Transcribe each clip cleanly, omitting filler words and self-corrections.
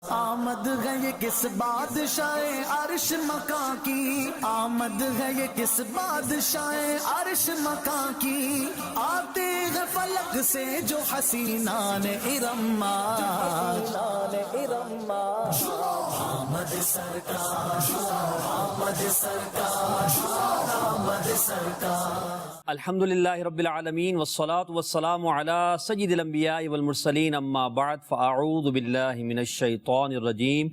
آمد ہے یہ کس بادشاہ عرش مکاں کی، آمد ہے یہ کس بادشاہ عرش مکاں کی، آتے ہیں فلک سے جو حسینان ارم، آمد سرکار، آمد سرکار، آمد سرکار۔ الحمدللہ رب العالمین والصلاة والسلام علی سید الانبیاء والمرسلین، اما بعد فاعوذ باللہ من الشیطان الرجیم،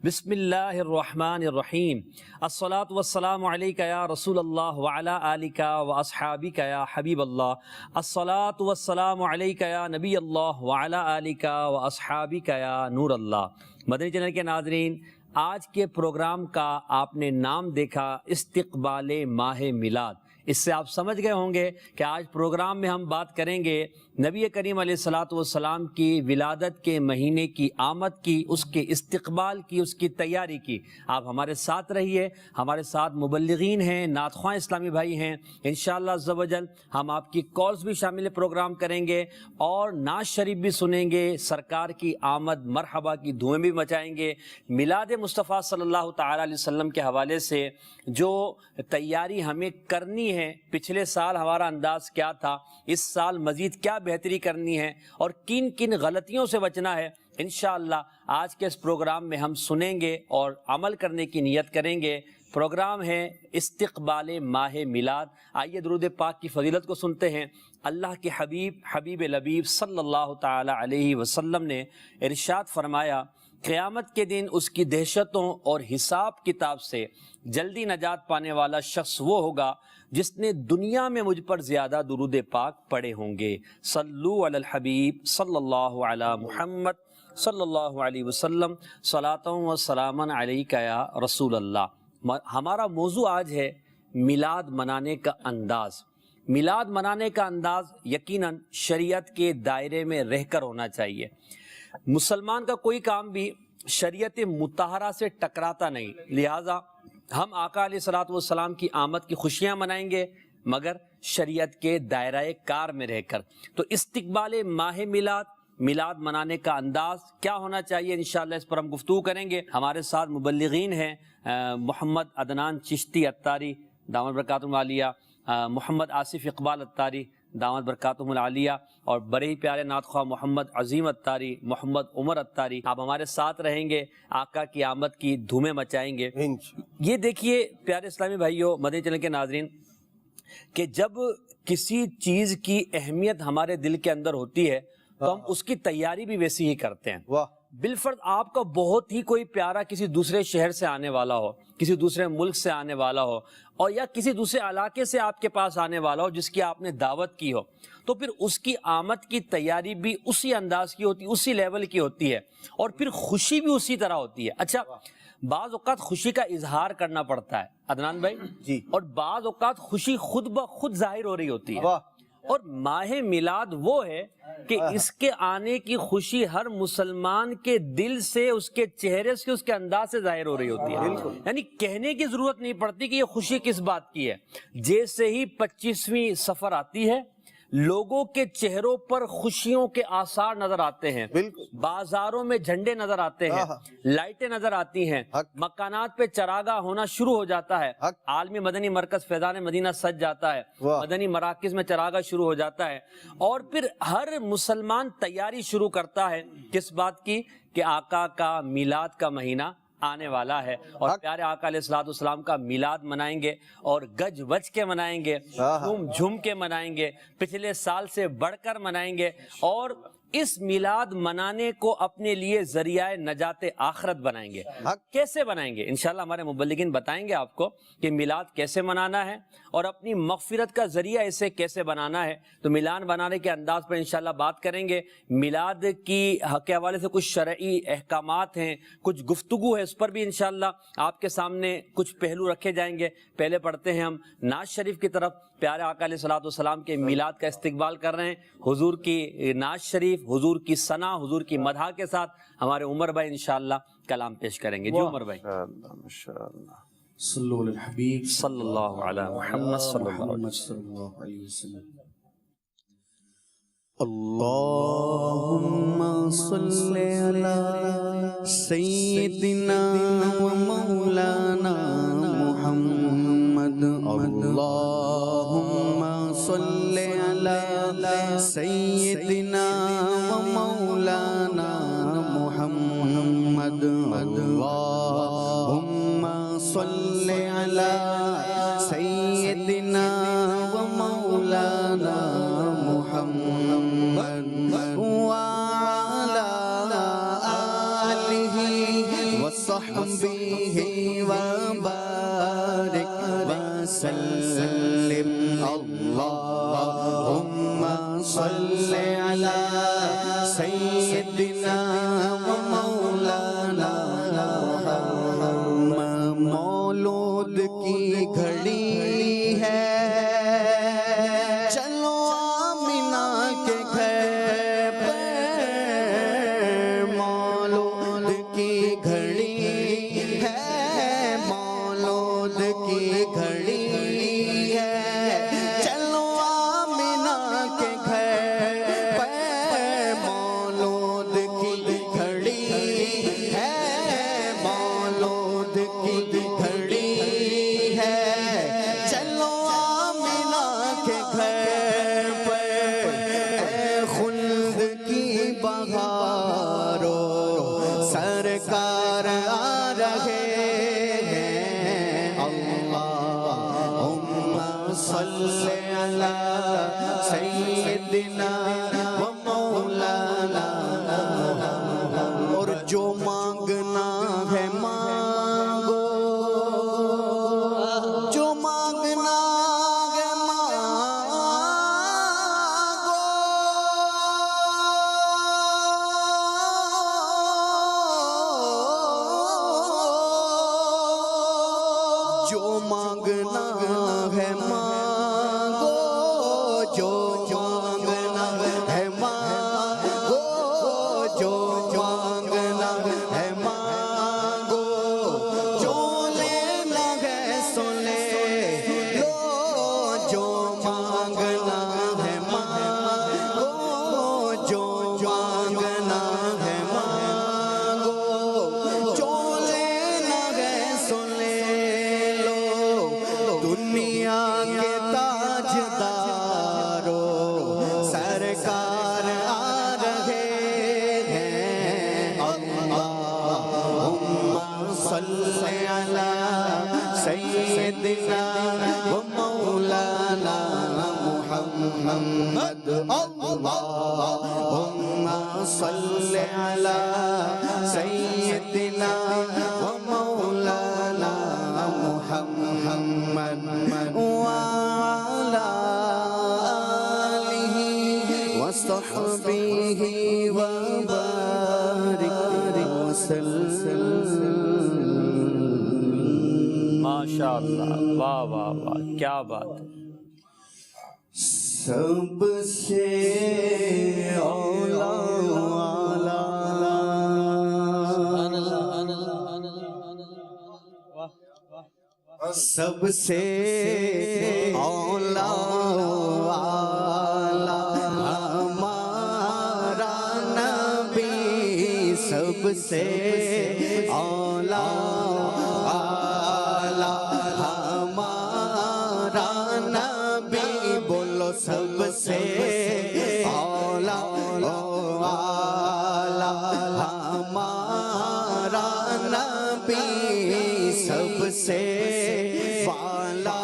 بسم اللہ الرحمن الرحیم۔ الصلاة والسلام علیک یا رسول اللہ وعلی آلک واصحابک یا حبیب اللہ، الصلاة والسلام علیک یا نبی اللہ وعلی آلک واصحابک یا نور اللہ۔ مدنی چینل کے ناظرین، آج کے پروگرام کا آپ نے نام دیکھا استقبال ماہ میلاد۔ اس سے آپ سمجھ گئے ہوں گے کہ آج پروگرام میں ہم بات کریں گے نبی کریم علیہ الصلاۃ والسلام کی ولادت کے مہینے کی آمد کی، اس کے استقبال کی، اس کی تیاری کی۔ آپ ہمارے ساتھ رہیے، ہمارے ساتھ مبلغین ہیں، نعت خواں اسلامی بھائی ہیں، انشاءاللہ عز و جل ہم آپ کی کالز بھی شامل پروگرام کریں گے اور نعت شریف بھی سنیں گے، سرکار کی آمد مرحبا کی دھوئیں بھی مچائیں گے۔ میلاد مصطفیٰ صلی اللہ تعالیٰ علیہ وسلم کے حوالے سے جو تیاری ہمیں کرنی ہے، پچھلے سال ہمارا انداز کیا تھا، اس سال مزید کیا بہتری کرنی ہے اور کن کن غلطیوں سے بچنا ہے، انشاءاللہ آج کے اس پروگرام میں ہم سنیں گے اور عمل کرنے کی نیت کریں گے۔ پروگرام ہے استقبال ماہ میلاد۔ آئیے درود پاک کی فضیلت کو سنتے ہیں۔ اللہ کے حبیب لبیب صلی اللہ تعالی علیہ وسلم نے ارشاد فرمایا، قیامت کے دن اس کی دہشتوں اور حساب کتاب سے جلدی نجات پانے والا شخص وہ ہوگا جس نے دنیا میں مجھ پر زیادہ درود پاک پڑھے ہوں گے۔ صلو علی الحبیب صلی اللہ علی محمد صلی اللہ علیہ وسلم، صلاۃ و سلاما علیک یا رسول اللہ۔ ہمارا موضوع آج ہے میلاد منانے کا انداز۔ میلاد منانے کا انداز یقیناً شریعت کے دائرے میں رہ کر ہونا چاہیے۔ مسلمان کا کوئی کام بھی شریعت مطہرہ سے ٹکراتا نہیں، لہٰذا ہم آقا علیہ الصلوۃ والسلام کی آمد کی خوشیاں منائیں گے مگر شریعت کے دائرہ کار میں رہ کر۔ تو استقبال ماہ میلاد، میلاد منانے کا انداز کیا ہونا چاہیے، انشاءاللہ اس پر ہم گفتگو کریں گے۔ ہمارے ساتھ مبلغین ہیں محمد عدنان چشتی اتاری دامت برکاتہم العالیہ، محمد آصف اقبال اتاری دامت برکاتہم العالیہ، اور بڑے ہی پیارے نعت خواہ محمد عظیم اتاری، محمد عمر اتاری۔ آپ ہمارے ساتھ رہیں گے، آقا کی آمد کی دھومیں مچائیں گے۔ یہ دیکھیے پیارے اسلامی بھائیوں، مدنی چینل کے ناظرین، کہ جب کسی چیز کی اہمیت ہمارے دل کے اندر ہوتی ہے تو ہم اس کی تیاری بھی ویسی ہی کرتے ہیں۔ بالفرض آپ کا بہت ہی کوئی پیارا کسی دوسرے شہر سے آنے والا ہو، کسی دوسرے ملک سے آنے والا ہو، اور یا کسی دوسرے علاقے سے آپ کے پاس آنے والا ہو جس کی آپ نے دعوت کی ہو، تو پھر اس کی آمد کی تیاری بھی اسی انداز کی ہوتی ہے، اسی لیول کی ہوتی ہے، اور پھر خوشی بھی اسی طرح ہوتی ہے۔ اچھا، بعض اوقات خوشی کا اظہار کرنا پڑتا ہے عدنان بھائی جی، اور بعض اوقات خوشی خود بخود ظاہر ہو رہی ہوتی ہے۔ اور ماہ میلاد وہ ہے کہ اس کے آنے کی خوشی ہر مسلمان کے دل سے، اس کے چہرے سے، اس کے انداز سے ظاہر ہو رہی ہوتی ہے۔ یعنی کہنے کی ضرورت نہیں پڑتی کہ یہ خوشی کس بات کی ہے۔ جیسے ہی 25ویں سفر آتی ہے، لوگوں کے چہروں پر خوشیوں کے آثار نظر آتے ہیں، بازاروں میں جھنڈے نظر آتے ہیں، لائٹیں نظر آتی ہیں، مکانات پہ چراغاں ہونا شروع ہو جاتا ہے، عالمی مدنی مرکز فیضان مدینہ سج جاتا ہے، مدنی مراکز میں چراغاں شروع ہو جاتا ہے، اور پھر ہر مسلمان تیاری شروع کرتا ہے کس بات کی کہ آقا کا میلاد کا مہینہ آنے والا ہے، اور پیارے آقا علیہ الصلوۃ والسلام کا میلاد منائیں گے، اور گج وج کے منائیں گے، جھوم جھوم کے منائیں گے، پچھلے سال سے بڑھ کر منائیں گے، اور اس میلاد منانے کو اپنے لیے ذریعہ نجات آخرت بنائیں گے۔ کیسے بنائیں گے؟ انشاءاللہ ہمارے مبلغین بتائیں گے آپ کو کہ میلاد کیسے منانا ہے اور اپنی مغفرت کا ذریعہ اسے کیسے بنانا ہے۔ تو میلاد بنانے کے انداز پر انشاءاللہ بات کریں گے۔ میلاد کی کے حوالے سے کچھ شرعی احکامات ہیں، کچھ گفتگو ہے، اس پر بھی انشاءاللہ آپ کے سامنے کچھ پہلو رکھے جائیں گے۔ پہلے پڑھتے ہیں ہم نعت شریف کی طرف۔ پیارے آقا علیہ الصلوۃ والسلام کے میلاد کا استقبال کر رہے ہیں، حضور کی نعت شریف، حضور کی ثنا، حضور کی مدح کے ساتھ ہمارے عمر بھائی انشاءاللہ کلام پیش کریں گے۔ جی عمر بھائی، صلو علی الحبیب صلی اللہ علی محمد صلی اللہ علیہ وسلم۔ صلی اللہ علیہ وسلم۔ اللہم صل علی سیدنا و مولانا محمد اللہم صل علی سیدنا و مولانا محمد اللہم صل علی سیدنا و مولانا محمد وعلى آله وصحبه وبارك وسلم اللهم صل على سيدنا ومولانا محمد مولود کی گھڑی ہے چلو آمینہ کے گھر پہ مولود کی گھڑی ہے مولود کی گھڑی ہے چلو آمینہ کے گھر پہ مولود کی گھڑی ہے مولود کی گھڑی ہے چلو آمینہ کے گھر پہ اے خلد کی بہارو سرکار آ رہے ہیں اللہم صل علی سیدنا و مولانا اور جو مانگنا ہے مانگو جو مانگنا ہے مانگو جو مانگنا ہے مانگو جو مانگنا ہے مانگو جو مانگنا ہے مانگو جو لینا ہے سو لے لو جو مانگنا ہے مانگو جو مانگنا ہے مانگو جو لینا ہے سو لے لو دنیا کے تاجدارو سرکار آ رہے ہیں اللہم صل علی سیدنا و مولانا محمد اللہم صل علی سیدنا و مولانا محمد وعلى آله وصحبه وبارك وسلم ماشاءاللہ، واہ واہ واہ، کیا بات ہے۔ سب سے اولا سب سے اولا ہمارا نبی سب سے اولا ہمارا نبی بولو سب سے اولا ہمارا نبی سب سے والا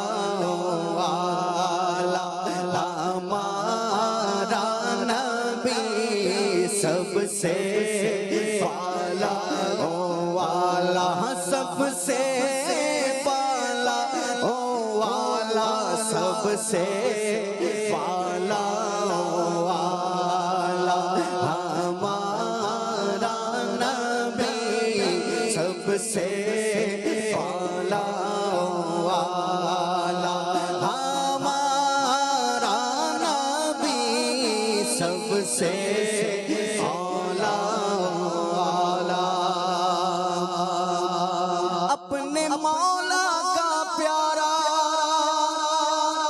ہمارا نبی سب سے والا سب سے والا سب سے والا ہمارا نبی سب سے والا ہمارا نبی سب سے والا اپنے مولا کا پیارا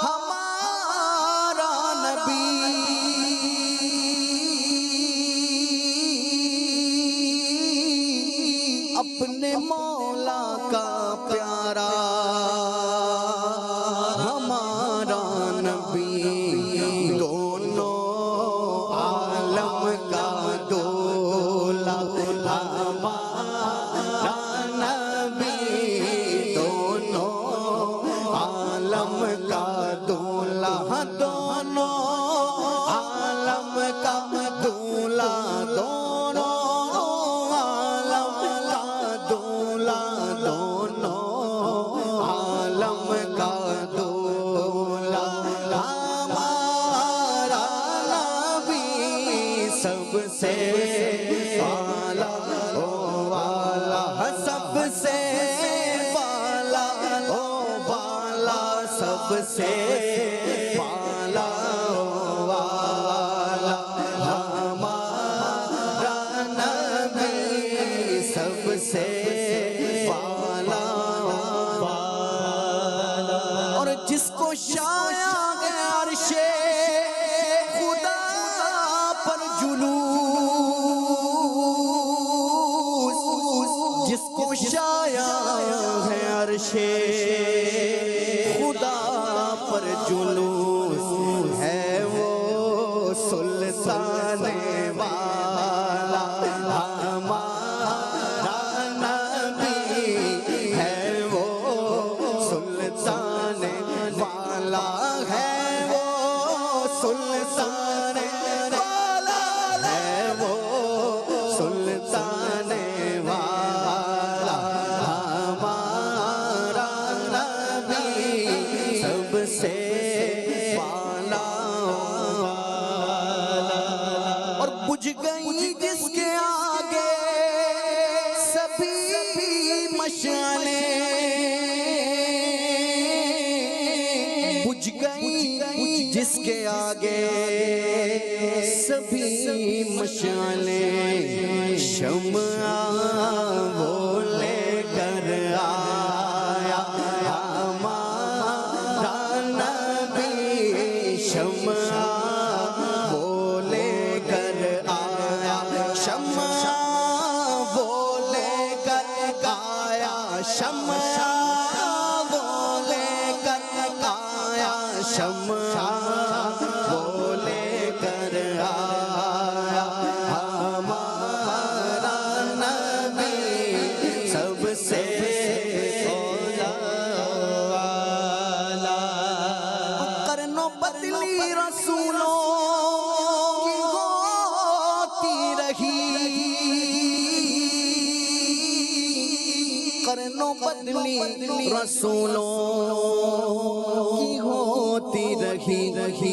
ہمارا نبی اپنے مولا کا پیارا ہمارا نبی دونوں عالم کا دولا ہمارا نبی دونوں عالم کا دولا دونوں عالم کا دولا دونوں عالم کا دولا دونوں عالم کا دولا ہمارا نبی سب سے والا او والا سب سے والا او والا سب سے والا او والا ہمارا نبی سب سے والا اور جس کو شایا ہے عرش خدا پر جلوس جس کو شایا ہے عرش خدا پر جلوس ہے وہ سلطان والا ہمارا نبی ہے وہ سلطان والا ہے وہ سلطان والا ہے وہ سلطان والا ہمارا نبی سب سے والا اور بجھ گئی جس کے آگے سبھی مشعلیں بجھ گئی جس کے آگے سبھی مشعلیں شمع وہ لے کر آیا ہمارا نبی شمع وہ لے کر آیا شمع وہ لے کر آیا شمع وہ لے کر آیا شمع وہ لے کر آیا ہمارا نبی سب سے والا قرنوں بدلی رسولوں کی ہوتی رہی قرنوں بدلی رسولوں کی ہوتی رہی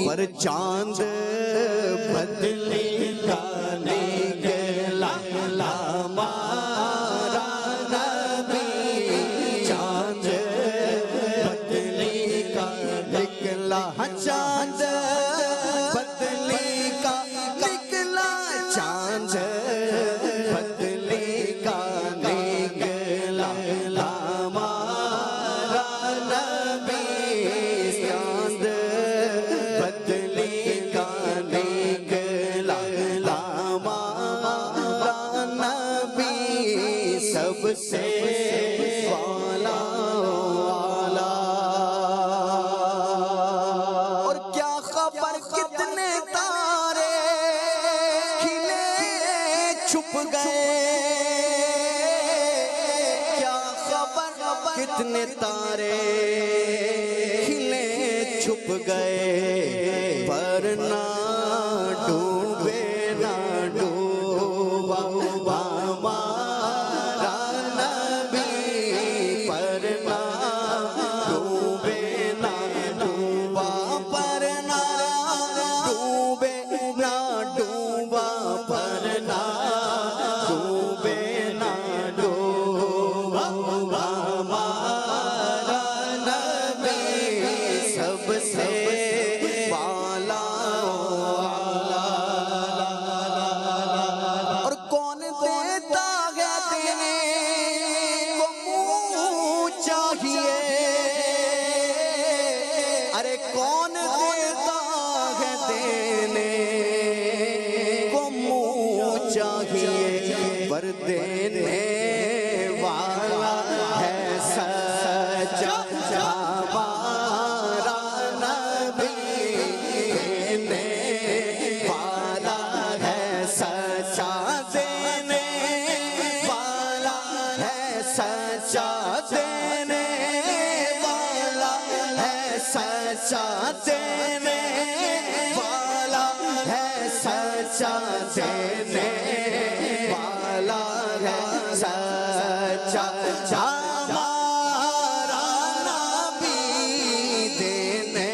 پر چاند بدلی کا نکلا ہمارا نبی چاند بدلی کا نکلا چاند بدلی کا نکلا چاند بدلی کا نکلا ہمارا نبی چاند بدلی کا نکلا ہمارا نبی سب سے والا اور کیا خبر کتنے تارے کھلے چھپ گئے کیا خبر کتنے تارے کھلے چھپ گئے پر نہ ڈوبے نہ ڈوبا ہمارا نبی پر نہ ڈوبے نہ ڈوبا پر نہ ڈوبے نہ ڈوبا پر نہ ڈوبے نہ ڈوبا ہمارا نبی سب سے والا سچا دینے والا ہے، سچا دینے والا ہے، سچا دینے والا ہے، سچا ہمارا نبی دینے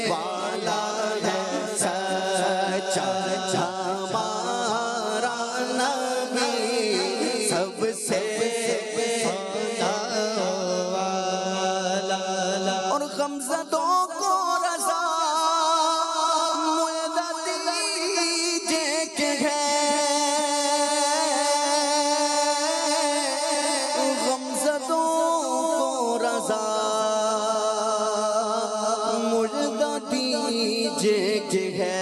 والا ہے، سچا ہمارا نبی سب سے اور غمزدوں کو رضا مدد دیجے کہ ہے، غمزدوں کو رضا مدد دیجے کہ ہے،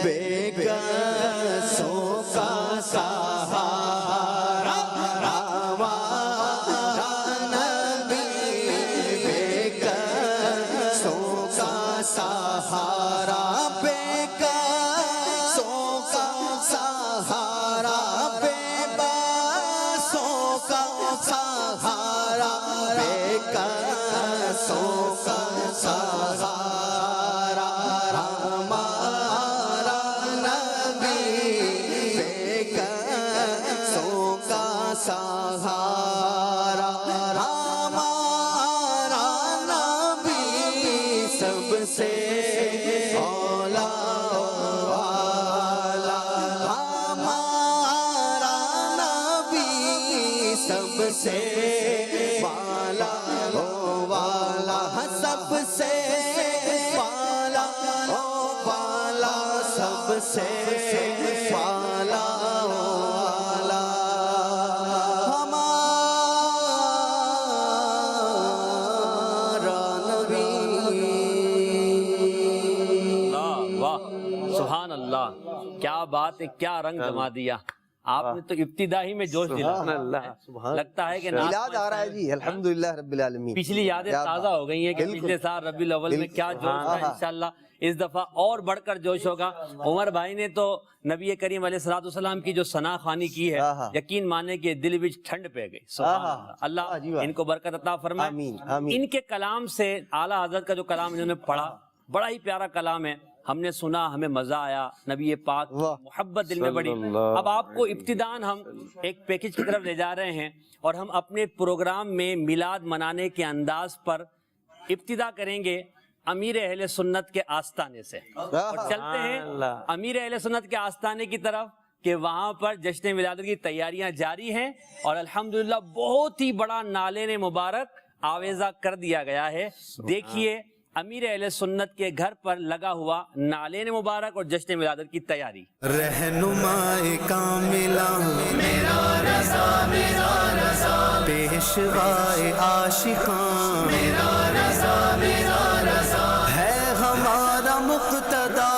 بے قصوں کا سہارا ہمارا نبی، بے قصوں کا سہارا، بے قصوں کا سہارا، بے بسوں کا سہارا، بے قصوں کا سہارا ہمارا نبی، بے قصوں کا سہارا ہمارا نبی سب سے اولا والا، ہمارا نبی سب سے والا والا، سب سے والا والا، سب سے والا والا ہمارا نبی۔ اللہ، واہ، سبحان اللہ، کیا بات ہے، کیا رنگ جما دیا آپ نے تو ابتدا ہی میں جوش دلا۔ لگتا ہے کہ میلاد آ رہا ہے جی، الحمدللہ رب العالمین، پچھلی یادیں تازہ ہو گئی ہیں کہ پچھلے سال ربیع الاول میں کیا جوش تھا، انشاءاللہ اس دفعہ اور بڑھ کر جوش ہوگا۔ عمر بھائی نے تو نبی کریم علیہ الصلوۃ والسلام کی جو ثنا خوانی کی ہے، یقین مانے کہ دل وچ ٹھنڈ پہ گئی۔ سبحان اللہ، اللہ ان کو برکت عطا فرمائے۔ ان کے کلام سے اعلیٰ حضرت کا جو کلام انہوں نے پڑھا، بڑا ہی پیارا کلام ہے، ہم نے سنا، ہمیں مزہ آیا، نبی پاک کی محبت دل میں بڑی۔ اب آپ کو ابتداً ہم ایک پیکج کی طرف لے جا رہے ہیں اور ہم اپنے پروگرام میں میلاد منانے کے انداز پر ابتدا کریں گے امیر اہل سنت کے آستانے سے، اور چلتے ہیں امیر اہل سنت کے آستانے کی طرف کہ وہاں پر جشن ولادت کی تیاریاں جاری ہیں، اور الحمدللہ بہت ہی بڑا نالین مبارک آویزہ کر دیا گیا ہے۔ دیکھیے امیر اہل سنت کے گھر پر لگا ہوا نالین مبارک اور جشن ولادت کی تیاری۔ رہنمائے کاملہ میرا رضا، میرا رضا، پیشوائے عاشقاں میرا رضا، میرا رضا، ہے ہمارا مقتدا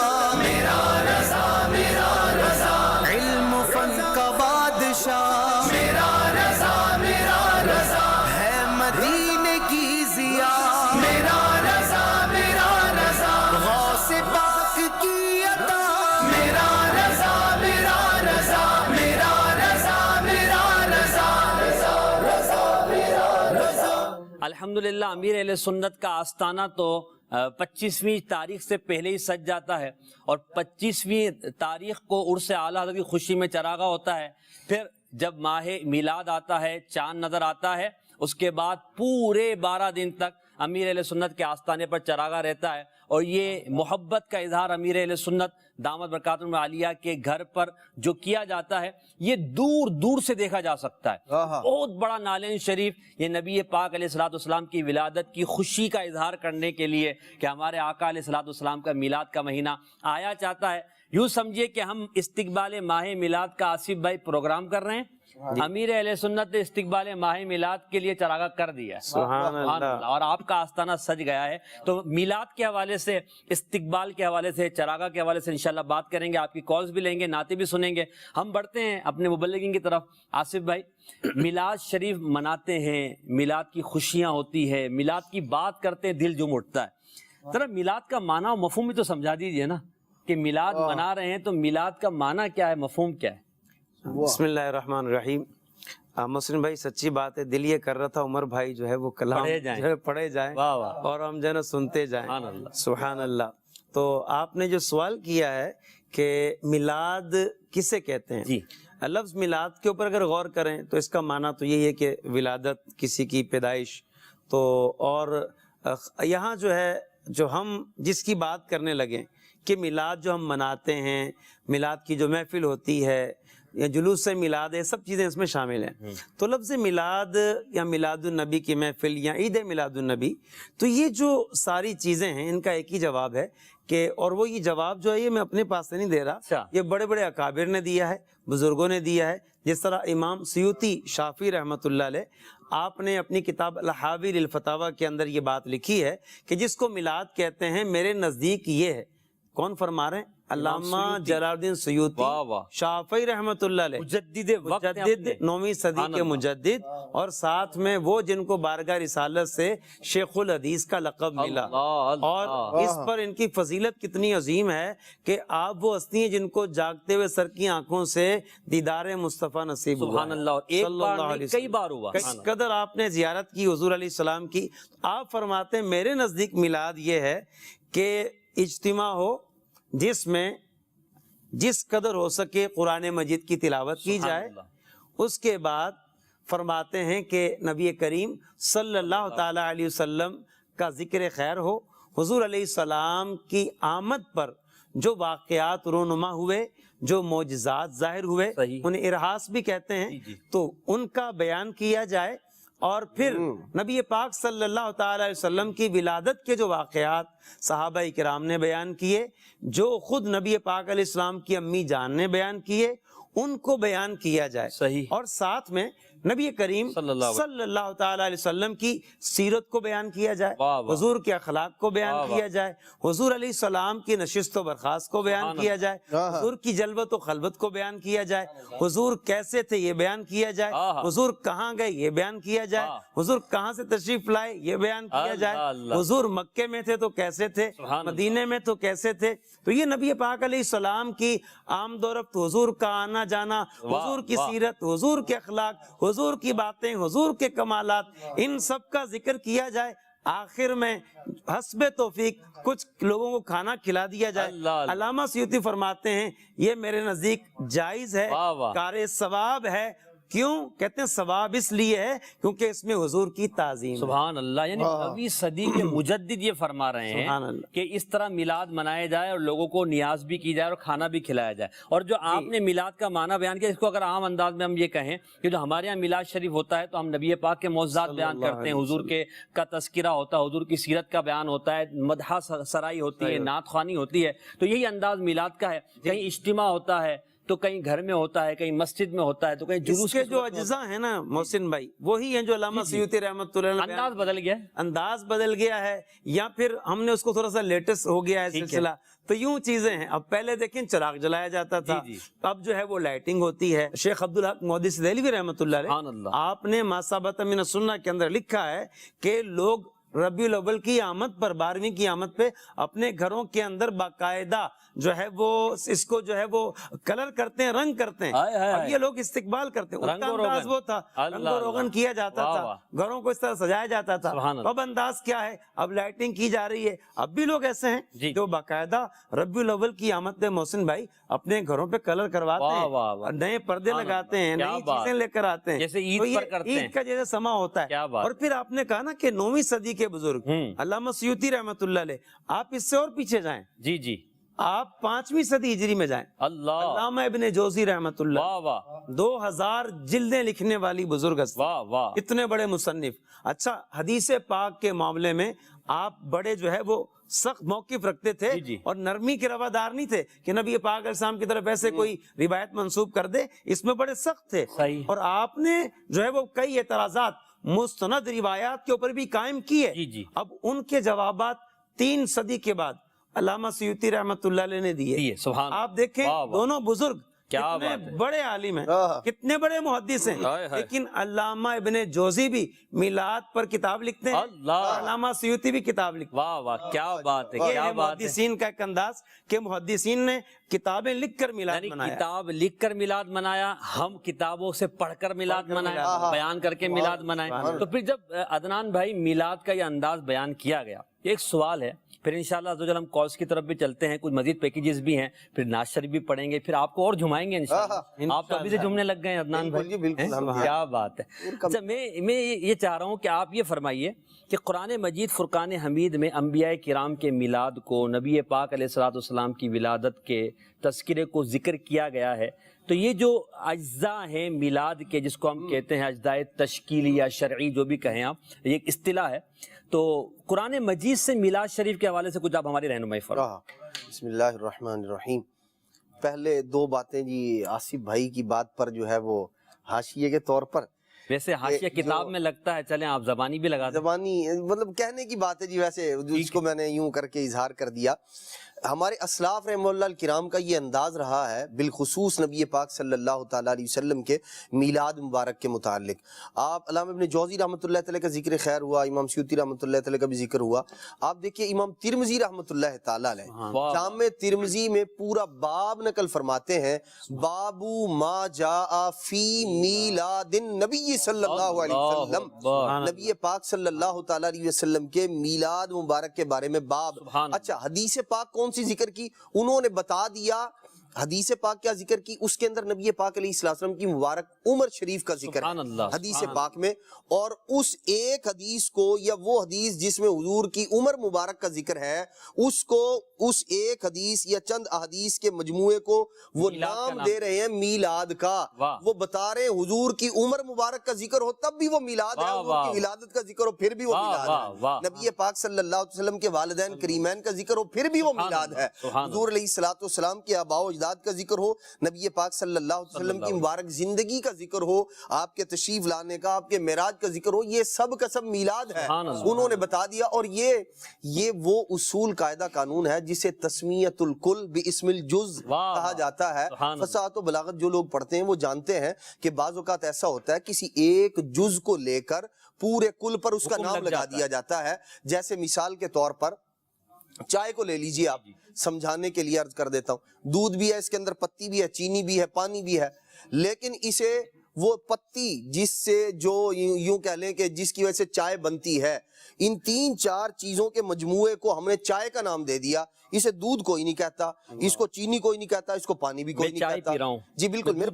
میرا رضا، میرا رضا، علم و فن کا بادشاہ میرا رضا، میرا رضا، ہے مدینے کی ضیا میرا رضا، میرا رضا، غوث پاک کی عطا میرا رضا، میرا رضا، میرا رضا، میرا رضا، رضا، رضا، میرا رضا۔ الحمدللہ امیر اہل سنت کا آستانہ تو 25ویں تاریخ سے پہلے ہی سج جاتا ہے، اور 25ویں تاریخ کو عرس اعلیٰ حضرت کی خوشی میں چراغا ہوتا ہے۔ پھر جب ماہ میلاد آتا ہے، چاند نظر آتا ہے، اس کے بعد پورے 12 دن تک امیر اہل سنت کے آستانے پر چراغا رہتا ہے، اور یہ محبت کا اظہار امیر اہل سنت دامت برکاتہم العالیہ کے گھر پر جو کیا جاتا ہے، یہ دور دور سے دیکھا جا سکتا ہے۔ بہت بڑا نالین شریف یہ نبی پاک علیہ الصلوۃ والسلام کی ولادت کی خوشی کا اظہار کرنے کے لیے کہ ہمارے آقا علیہ الصلوۃ والسلام کا میلاد کا مہینہ آیا چاہتا ہے۔ یوں سمجھیے کہ ہم استقبال ماہ میلاد کا آصف بھائی پروگرام کر رہے ہیں، امیر اہل سنت نے استقبال ماہ میلاد کے لیے چراغا کر دیا ہے، سبحان اللہ، اور آپ کا آستانہ سج گیا ہے۔ تو میلاد کے حوالے سے، استقبال کے حوالے سے، چراغا کے حوالے سے انشاءاللہ بات کریں گے، آپ کی کالز بھی لیں گے، نعتیں بھی سنیں گے۔ ہم بڑھتے ہیں اپنے مبلغین کی طرف۔ آصف بھائی، میلاد شریف مناتے ہیں، میلاد کی خوشیاں ہوتی ہے، میلاد کی بات کرتے ہیں، دل جم اٹھتا ہے۔ ذرا میلاد کا معنی و مفہوم بھی تو سمجھا دیجئے نا، کہ میلاد منا رہے ہیں تو میلاد کا معنی کیا ہے، مفہوم کیا ہے؟ بسم اللہ الرحمن الرحیم۔ محسن بھائی سچی بات ہے، دل یہ کر رہا تھا عمر بھائی جو ہے وہ کلام جو ہے پڑھے جائیں واہ واہ، اور ہم جو ہے نا سنتے جائیں. سبحان اللہ. سبحان اللہ. تو آپ نے جو سوال کیا ہے کہ میلاد کسے کہتے ہیں، جی لفظ میلاد کے اوپر اگر غور کریں تو اس کا معنی تو یہی ہے کہ ولادت، کسی کی پیدائش. تو اور یہاں جو ہے جو ہم جس کی بات کرنے لگے کہ میلاد جو ہم مناتے ہیں، میلاد کی جو محفل ہوتی ہے یا جلوس میلاد ہے، سب چیزیں اس میں شامل ہیں. تو لفظ میلاد یا میلاد النبی کی محفل یا عید میلاد النبی، تو یہ جو ساری چیزیں ہیں ان کا ایک ہی جواب ہے کہ، اور وہ یہ جواب جو ہے یہ میں اپنے پاس سے نہیں دے رہا، یہ بڑے بڑے اکابر نے دیا ہے، بزرگوں نے دیا ہے. جس طرح امام سیوطی شافعی رحمۃ اللہ علیہ، آپ نے اپنی کتاب الحاوی للفتاوی کے اندر یہ بات لکھی ہے کہ جس کو میلاد کہتے ہیں میرے نزدیک یہ ہے. کون فرما رہے ہیں؟ علامہ جلال الدین سیوطی شافعی رحمۃ اللہ علیہ، مجدد 9ویں صدی کے مجدد، اور ساتھ میں وہ جن کو بارگاہ رسالت سے شیخ الحدیث کا لقب ملا. اور اس پر ان کی فضیلت کتنی عظیم ہے کہ آپ وہ ہستی ہیں جن کو جاگتے ہوئے سر کی آنکھوں سے دیدار مصطفیٰ نصیب ہوا. سبحان اللہ. ایک بار نہیں کئی بار ہوا. کس قدر آپ نے زیارت کی حضور علیہ السلام کی. آپ فرماتے ہیں میرے نزدیک میلاد یہ ہے کہ اجتماع ہو جس میں جس قدر ہو سکے قرآن مجید کی تلاوت کی جائے. اس کے بعد فرماتے ہیں کہ نبی کریم صلی اللہ تعالی علیہ وسلم کا ذکر خیر ہو. حضور علیہ السلام کی آمد پر جو واقعات رونما ہوئے، جو معجزات ظاہر ہوئے، انہیں ارہاس بھی کہتے ہیں، تو ان کا بیان کیا جائے. اور پھر نبی پاک صلی اللہ تعالی علیہ وسلم کی ولادت کے جو واقعات صحابہ کرام نے بیان کیے، جو خود نبی پاک علیہ السلام کی امی جان نے بیان کیے، ان کو بیان کیا جائے. صحیح. اور ساتھ میں نبی کریم صلی اللہ تعالی علیہ وسلم کی سیرت کو بیان کیا جائے، حضور کے اخلاق کو بیان کیا جائے، حضور علیہ السلام کی نشست و برخاست کو بیان کیا جائے، حضور کی جلوت و خلوت کو بیان کیا جائے، حضور کیسے تھے یہ بیان کیا جائے، حضور کہاں گئے یہ بیان کیا جائے، حضور کہاں سے تشریف لائے یہ بیان کیا جائے، حضور مکے میں تھے تو کیسے تھے، مدینے میں تو کیسے تھے. تو یہ نبی پاک علیہ السلام کی آمد و رفت، حضور کا آنا جانا، حضور کی سیرت، حضور کے اخلاق، حضور کی باتیں، حضور کے کمالات، ان سب کا ذکر کیا جائے. آخر میں حسب توفیق کچھ لوگوں کو کھانا کھلا دیا جائے. علامہ سیوطی فرماتے ہیں یہ میرے نزدیک جائز ہے، کار ثواب ہے. کیوں کہتے ہیں ثواب؟ اس لیے ہے کیونکہ اس میں حضور کی تعظیم. سبحان اللہ. یعنی 9ویں صدی کے مجدد یہ فرما رہے ہیں کہ اس طرح میلاد منایا جائے اور لوگوں کو نیاز بھی کی جائے اور کھانا بھی کھلایا جائے. اور جو آپ نے میلاد کا معنی بیان کیا، اس کو اگر عام انداز میں ہم یہ کہیں کہ جو ہمارے یہاں میلاد شریف ہوتا ہے تو ہم نبی پاک کے معجزات بیان کرتے ہیں، حضور کے کا تذکرہ ہوتا ہے، حضور کی سیرت کا بیان ہوتا ہے، مدح سرائی ہوتی ہے، نعت خوانی ہوتی ہے. تو یہی انداز میلاد کا ہے. کہیں اجتماع ہوتا ہے تو کہیں گھر میں ہوتا ہے، کہیں مسجد میں ہوتا ہے، تو کہیں جلوس کے جو اجزاء ہیں نا محسن بھائی، وہی ہیں جو علامہ سیوطی رحمۃ اللہ علیہ. انداز بدل گیا ہے، انداز بدل گیا ہے، یا پھر ہم نے اس کو تھوڑا سا لیٹسٹ ہو گیا ہے سلسلہ. تو یوں چیزیں ہیں. اب پہلے دیکھیں چراغ جلایا جاتا تھا، اب جو ہے وہ لائٹنگ ہوتی ہے. شیخ عبدالحق محدث دہلوی رحمۃ اللہ علیہ، آپ نے ما ثبت من السنہ کے اندر لکھا ہے کہ لوگ ربیع الاول کی آمد پر، 12ویں کی آمد پہ اپنے گھروں کے اندر باقاعدہ جو ہے وہ اس کو جو ہے وہ کلر کرتے ہیں، رنگ کرتے ہیں. اب یہ لوگ استقبال کرتے ہیں. ان کا انداز وہ تھا، رنگ و روغن کیا جاتا تھا، گھروں کو اس طرح سجایا جاتا تھا. اب انداز کیا ہے؟ اب لائٹنگ کی جا رہی ہے. اب بھی لوگ ایسے ہیں جو باقاعدہ ربیع الاول کی آمد پہ محسن بھائی اپنے گھروں پہ کلر کرواتے ہیں، نئے پردے لگاتے ہیں، نئی چیزیں لے کر آتے ہیں، جیسے عید کا جیسے سما ہوتا ہے. اور پھر آپ نے کہا نا کہ 9ویں صدی کے بزرگ علامہ سیوطی رحمۃ اللہ علیہ، آپ اس سے اور پیچھے جائیں، جی آپ 5ویں صدی ہجری میں جائیں، علامہ ابن جوزی رحمۃ اللہ، 2000 جلدیں لکھنے والی بزرگ، اتنے بڑے مصنف. اچھا، حدیث پاک کے معاملے میں آپ بڑے جو ہے وہ سخت موقف رکھتے تھے اور نرمی کے روادار نہیں تھے کہ نبی پاک علیہ السلام کی طرف ایسے کوئی روایت منسوب کر دے. اس میں بڑے سخت تھے. اور آپ نے جو ہے وہ کئی اعتراضات مستند روایات کے اوپر بھی قائم کیے. اب ان کے جوابات 3 صدی کے بعد علامہ سیوطی رحمۃ اللہ علیہ نے دیے. آپ دیکھیں دونوں بزرگ کتنے بڑے عالم ہیں، کتنے بڑے محدث ہیں، لیکن علامہ ابن جوزی بھی میلاد پر کتاب لکھتے ہیں، علامہ سیوطی بھی کتاب لکھتے ہیں. واہ واہ، کیا بات ہے، کیا بات ہے. محدثین کا ایک انداز کہ محدثین نے کتابیں لکھ کر میلاد یعنی منایا. کتاب لکھ کر میلاد منایا، ہم کتابوں سے پڑھ کر میلاد منایا، بیان کر کے میلاد منائے. تو پھر جب عدنان بھائی میلاد کا یہ انداز بیان کیا گیا، ایک سوال ہے، پھر انشاءاللہ عزوجل ہم کالز کی طرف بھی چلتے ہیں، کچھ مزید پیکیجز بھی ہیں، پھر نعت شریف بھی پڑھیں گے، پھر آپ کو اور جھمائیں گے انشاءاللہ. آپ تو ابھی سے جھومنے لگ گئے ہیں عدنان بھائی، کیا بات ہے. اچھا میں یہ چاہ رہا ہوں کہ آپ یہ فرمائیے کہ قرآن مجید فرقان حمید میں انبیاء کرام کے میلاد کو، نبی پاک علیہ الصلوۃ والسلام کی ولادت کے تذکرے کو ذکر کیا گیا ہے، تو یہ جو اجزاء ہیں میلاد کے، جس کو ہم کہتے ہیں اجزاء تشکیلی یا شرعی، جو بھی کہیں آپ، یہ ایک اصطلاح ہے، تو قرآن مجید سے میلاد شریف کے حوالے سے کچھ آپ ہماری رہنمائی فرمائیں. بسم اللہ الرحمن الرحیم. پہلے دو باتیں جی آصف بھائی کی بات پر جو ہے وہ حاشیے کے طور پر، ویسے حاشیہ کتاب میں لگتا ہے، چلیں آپ زبانی بھی لگا دیں. زبانی مطلب کہنے کی بات ہے جی، ویسے اس کو میں نے یوں کر کے اظہار کر دیا. ہمارے اسلاف رحمہ اللہ الکرام کا یہ انداز رہا ہے، بالخصوص نبی پاک صلی اللہ تعالیٰ علیہ وسلم کے میلاد مبارک کے متعلق. آپ علامہ ابن جوزی رحمۃ اللہ تعالیٰ کا ذکر خیر ہوا، امام سیوطی رحمۃ اللہ تعالیٰ کا بھی ذکر ہوا. آپ دیکھیے امام ترمذی رحمۃ اللہ تعالیٰ علیہ جامع ترمذی میں پورا باب نقل فرماتے ہیں، بابو ما جاء فی میلاد النبی صلی اللہ علیہ وسلم، نبی پاک صلی اللہ تعالیٰ علیہ وسلم کے میلاد مبارک کے بارے میں باب. اچھا حدیث پاک کون سی ذکر کی؟ انہوں نے بتا دیا. حدیث پاک کیا ذکر کی؟ اس کے اندر نبی پاک علیہ السلام کی مبارک عمر شریف کا ذکر ہے حدیث پاک میں، اور اس ایک حدیث کو، یا وہ حدیث جس میں حضور کی عمر مبارک کا ذکر ہے، اس کو، اس ایک حدیث یا چند احادیث کے مجموعے کو وہ نام دے رہے ہیں میلاد کا. وہ بتا رہے ہیں حضور کی عمر مبارک کا ذکر ہو تب بھی وہ میلاد ہے، حضور کی ولادت کا ذکر ہو پھر بھی وہ میلاد ہے، نبی پاک صلی اللہ علیہ وسلم کے والدین کریمین کا ذکر ہو پھر بھی وہ میلاد ہے، حضور علیہ الصلوۃ والسلام کے آباء و اجداد کا ذکر ہو، نبی پاک صلی اللہ علیہ وسلم کی مبارک زندگی کا ذکر ہو، آپ کے تشریف لانے کا، آپ کے معراج کا ذکر ہو، یہ سب کا سب میلاد ہے. انہوں نے بتا دیا. اور یہ وہ اصول قاعدہ قانون ہے جسے تسمیت الکل باسم الجز کہا جاتا ہے. فصاحت و بلاغت جو لوگ پڑھتے ہیں وہ جانتے ہیں کہ بعض اوقات ایسا ہوتا ہے کسی ایک جز کو لے کر پورے کل پر اس کا نام لگا دیا جاتا ہے. جیسے مثال کے طور پر چائے کو لے لیجیے، آپ سمجھانے کے لیے عرض کر دیتا ہوں، دودھ بھی ہے اس کے اندر، پتی بھی ہے، چینی بھی ہے، پانی بھی ہے، لیکن اسے وہ پتی جس سے جو یوں کہہ لیں کہ جس کی وجہ سے چائے بنتی ہے، ان تین چار چیزوں کے مجموعے کو ہم نے چائے کا نام دے دیا. اسے دودھ کوئی نہیں کہتا، اس کو چینی کوئی نہیں کہتا، اس کو پانی بھی کوئی نہیں کہتا. جی بالکل، میرے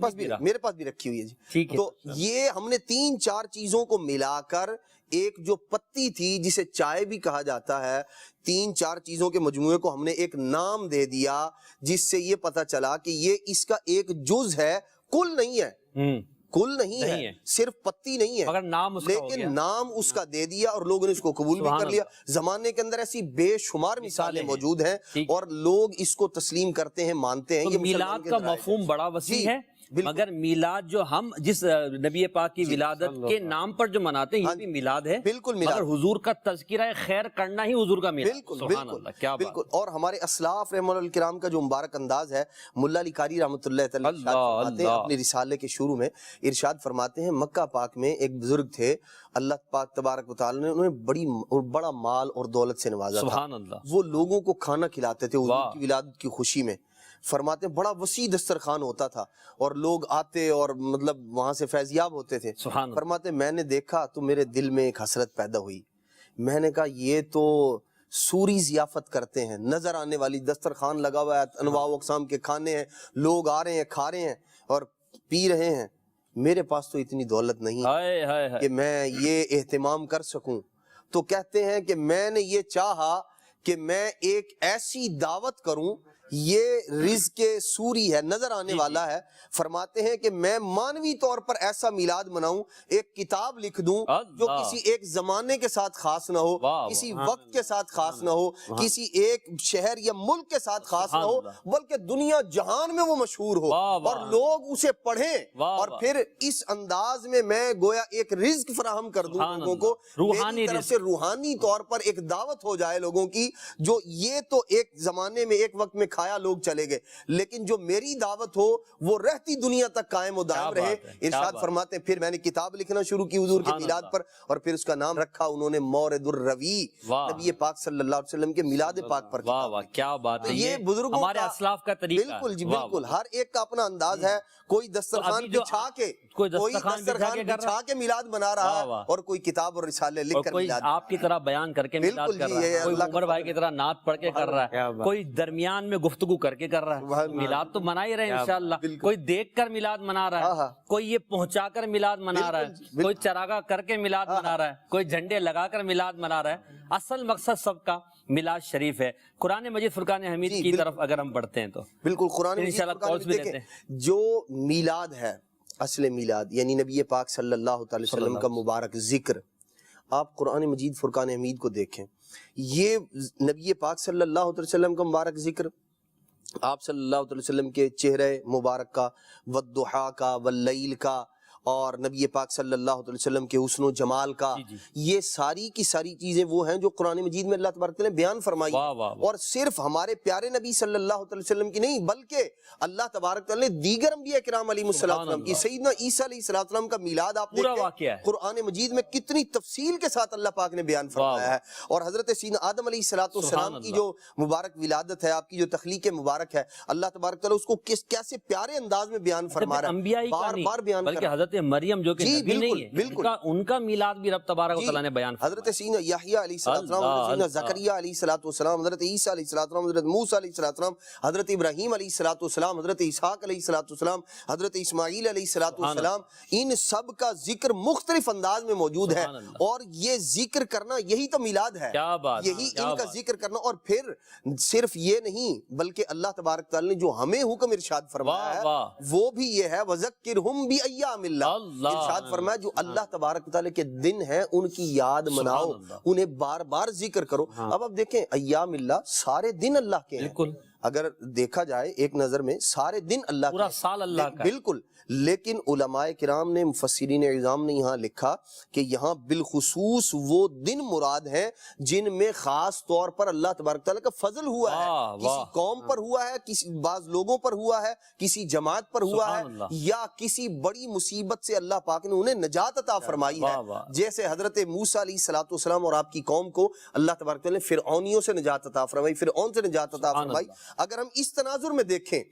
پاس بھی رکھی ہوئی ہے جی. تو یہ ہم نے تین چار چیزوں کو ملا کر ایک جو پتی تھی جسے چائے بھی کہا جاتا ہے، تین چار چیزوں کے مجموعے کو ہم نے ایک نام دے دیا، جس سے یہ پتا چلا کہ یہ اس کا ایک جز ہے، کل نہیں ہے، کل نہیں ہے، صرف پتی نہیں ہے، مگر نام لیکن نام اس کا دے دیا اور لوگوں نے اس کو قبول بھی کر لیا. زمانے کے اندر ایسی بے شمار مثالیں موجود ہیں اور لوگ اس کو تسلیم کرتے ہیں، مانتے ہیں. یہ میلاد کا مفہوم بڑا وسیع ہے، مگر میلاد جو ہم جس نبی پاک کی ولادت کے نام پر جو مناتے ہیں یہ بھی میلاد ہے. بالکل، مگر حضور کا تذکرہ خیر کرنا ہی حضور کا میلاد. سبحان اللہ، کیا بات. بالکل. اور ہمارے اسلاف رحمہ اللہ الکرام کا جو مبارک انداز ہے، ملا علی قاری رحمۃ اللہ تعالی اپنے رسالے کے شروع میں ارشاد فرماتے ہیں، مکہ پاک میں ایک بزرگ تھے، اللہ پاک تبارک و تعالی نے انہیں بڑا مال اور دولت سے نوازا تھا. سبحان اللہ. وہ لوگوں کو کھانا کھلاتے تھے حضور کی ولادت کی خوشی میں. فرماتے ہیں بڑا وسیع دسترخوان ہوتا تھا اور لوگ آتے اور مطلب وہاں سے فیضیاب ہوتے تھے. فرماتے میں نے دیکھا تو میرے دل میں ایک حسرت پیدا ہوئی. میں نے کہا یہ تو سوری ضیافت کرتے ہیں، نظر آنے والی دسترخوان لگا ہوا ہے، انواع و اقسام کے کھانے ہیں، لوگ آ رہے ہیں، کھا رہے ہیں اور پی رہے ہیں. میرے پاس تو اتنی دولت نہیں کہ میں یہ اہتمام کر سکوں. تو کہتے ہیں کہ میں نے یہ چاہا کہ میں ایک ایسی دعوت کروں، یہ رزق سوری ہے، نظر آنے والا ہے. فرماتے ہیں کہ میں مانوی طور پر ایسا میلاد مناؤں، ایک کتاب لکھ دوں جو کسی ایک زمانے کے ساتھ خاص نہ ہو، کسی وقت کے ساتھ خاص نہ ہو، کسی ایک شہر یا ملک کے ساتھ خاص نہ ہو، بلکہ دنیا جہان میں وہ مشہور ہو اور لوگ اسے پڑھیں، اور پھر اس انداز میں میں گویا ایک رزق فراہم کر دوں لوگوں کو، میری طرف سے روحانی طور پر ایک دعوت ہو جائے لوگوں کی، جو یہ تو ایک زمانے میں ایک وقت میں کھایا لوگ چلے گئے، لیکن جو میری دعوت ہو وہ رہتی دنیا تک قائم و دائم رہے۔ ارشاد فرماتے ہیں پھر میں نے کتاب لکھنا شروع کی حضور کے میلاد پر، اور پھر اس کا نام رکھا انہوں نے مورد الروی، نبی پاک صلی اللہ علیہ وسلم کے میلاد پاک پر۔ واہ واہ کیا بات ہے، یہ بزرگوں ہمارے اسلاف کا طریقہ ہے۔ بالکل جی بالکل، ہر ایک کا اپنا انداز ہے، کوئی دسترخوان بچھا کے بچھا کے میلاد بنا رہا ہے، اور کوئی کتاب اور رسالے لکھ کر کوئی میلاد، آپ کی طرح بیان کر کے میلاد کر رہا ہے، کوئی عمر بھائی کی طرح نعت پڑھ کے کر رہا ہے، کوئی درمیان میں گفتگو کر کے کر رہا ہے۔ میلاد تو منا ہی رہے ہیں انشاءاللہ، کوئی دیکھ کر میلاد منا رہا ہے، کوئی یہ پہنچا کر میلاد منا رہا ہے، کوئی چراغاں کر کے میلاد منا رہا ہے، کوئی جھنڈے لگا کر میلاد منا رہا ہے۔ اصل مقصد سب کا میلاد شریف ہے۔ قرآن مجید فرقان حمید کی طرف اگر ہم بڑھتے ہیں تو بالکل قرآن انشاءاللہ دیکھیں، جو میلاد ہے، اصل میلاد یعنی نبی پاک صلی اللہ علیہ وسلم کا مبارک ذکر، آپ قرآن مجید فرقان حمید کو دیکھیں، یہ نبی پاک صلی اللہ علیہ وسلم کا مبارک ذکر، آپ صلی اللہ علیہ وسلم کے چہرے مبارک کا، والضحیٰ کا، واللیل کا، اور نبی پاک صلی اللہ علیہ وسلم کے حسن و جمال کا، یہ ساری کی ساری چیزیں وہ ہیں جو قرآن مجید میں اللہ تبارک نے بیان فرمائی، اور صرف ہمارے پیارے نبی صلی اللہ علیہ وسلم کی نہیں بلکہ اللہ تبارک نے دیگر انبیاء کرام علیہ السلام کی، سیدنا عیسیٰ علیہ السلام کا میلاد آپ دیکھیں قرآن مجید میں کتنی تفصیل کے ساتھ اللہ پاک نے بیان فرمایا ہے، اور حضرت سیدنا آدم علیہ السلام کی جو مبارک ولادت ہے، آپ کی جو تخلیق مبارک ہے، اللہ تبارک تعالیٰ اس کو کیسے پیارے انداز میں بیان فرما رہا ہے، بار بار بیان کر رہا ہے۔ مریم جو کہ نبی نہیں ہے، ان کا میلاد بھی رب تبارک و تعالیٰ نے بیان فرمایا۔ حضرت سیدنا یحییٰ علیہ السلام، حضرت سیدنا زکریا علیہ السلام، حضرت عیسیٰ علیہ السلام، حضرت موسیٰ علیہ السلام، حضرت ابراہیم علیہ السلام، حضرت اسحاق علیہ السلام، حضرت اسماعیل علیہ السلام، ان سب کا ذکر مختلف انداز میں موجود ہے، اور یہ ذکر کرنا یہی تو میلاد ہے، یہی ان کا ذکر کرنا۔ اور پھر صرف یہ نہیں بلکہ اللہ تبارک تعالیٰ نے جو ہمیں حکم ارشاد فرمایا ہے وہ بھی یہ ہے، وَذَكِّرْهُمْ بِأَيَّامِ اللَّهِ، ارشاد فرمایا جو اللہ تبارک تعالیٰ کے دن ہیں ان کی یاد مناؤ، انہیں بار بار ذکر کرو۔ اب آپ دیکھیں ایام اللہ سارے دن اللہ کے ہیں، اگر دیکھا جائے ایک نظر میں سارے دن اللہ کے، پورا سال اللہ کا، بالکل، لیکن علماء کرام نے، مفسرین اعظام نے یہاں لکھا کہ یہاں بالخصوص وہ دن مراد ہیں جن میں خاص طور پر اللہ تبارک تعالیٰ کا فضل ہوا ہے، کسی قوم پر ہوا ہے، کسی بعض لوگوں پر ہوا ہے، کسی جماعت پر ہوا ہے، یا کسی بڑی مصیبت سے اللہ پاک نے انہیں نجات عطا فرمائی ہے، جیسے حضرت موسیٰ علیہ السلام اور آپ کی قوم کو اللہ تبارک تعالیٰ نے فرعونیوں سے نجات عطا فرمائی، فرعون سے نجات عطا فرمائی۔ اگر ہم اس تناظر میں دیکھیں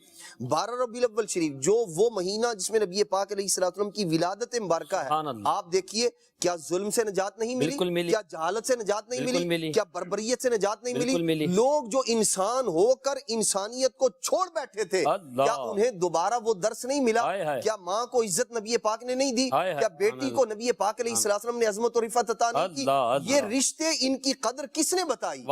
12 ربیع الاول شریف، جو وہ مہینہ جس میں نبی پاک علیہ السلام کی ولادت مبارکہ ہے، آپ دیکھیے کیا ظلم سے نجات نہیں ملی، کیا جہالت سے نجات نہیں ملی، کیا بربریت سے نجات نہیں ملی؟ لوگ جو انسان ہو کر انسانیت کو چھوڑ بیٹھے تھے، کیا انہیں دوبارہ وہ درس نہیں ملا؟ کیا ماں کو عزت نبی پاک نے نہیں دی؟ کیا بیٹی کو نبی پاک علیہ السلام نے عظمت و رفعت عطا نہیں کی؟ یہ رشتے، ان کی قدر کس نے بتائی؟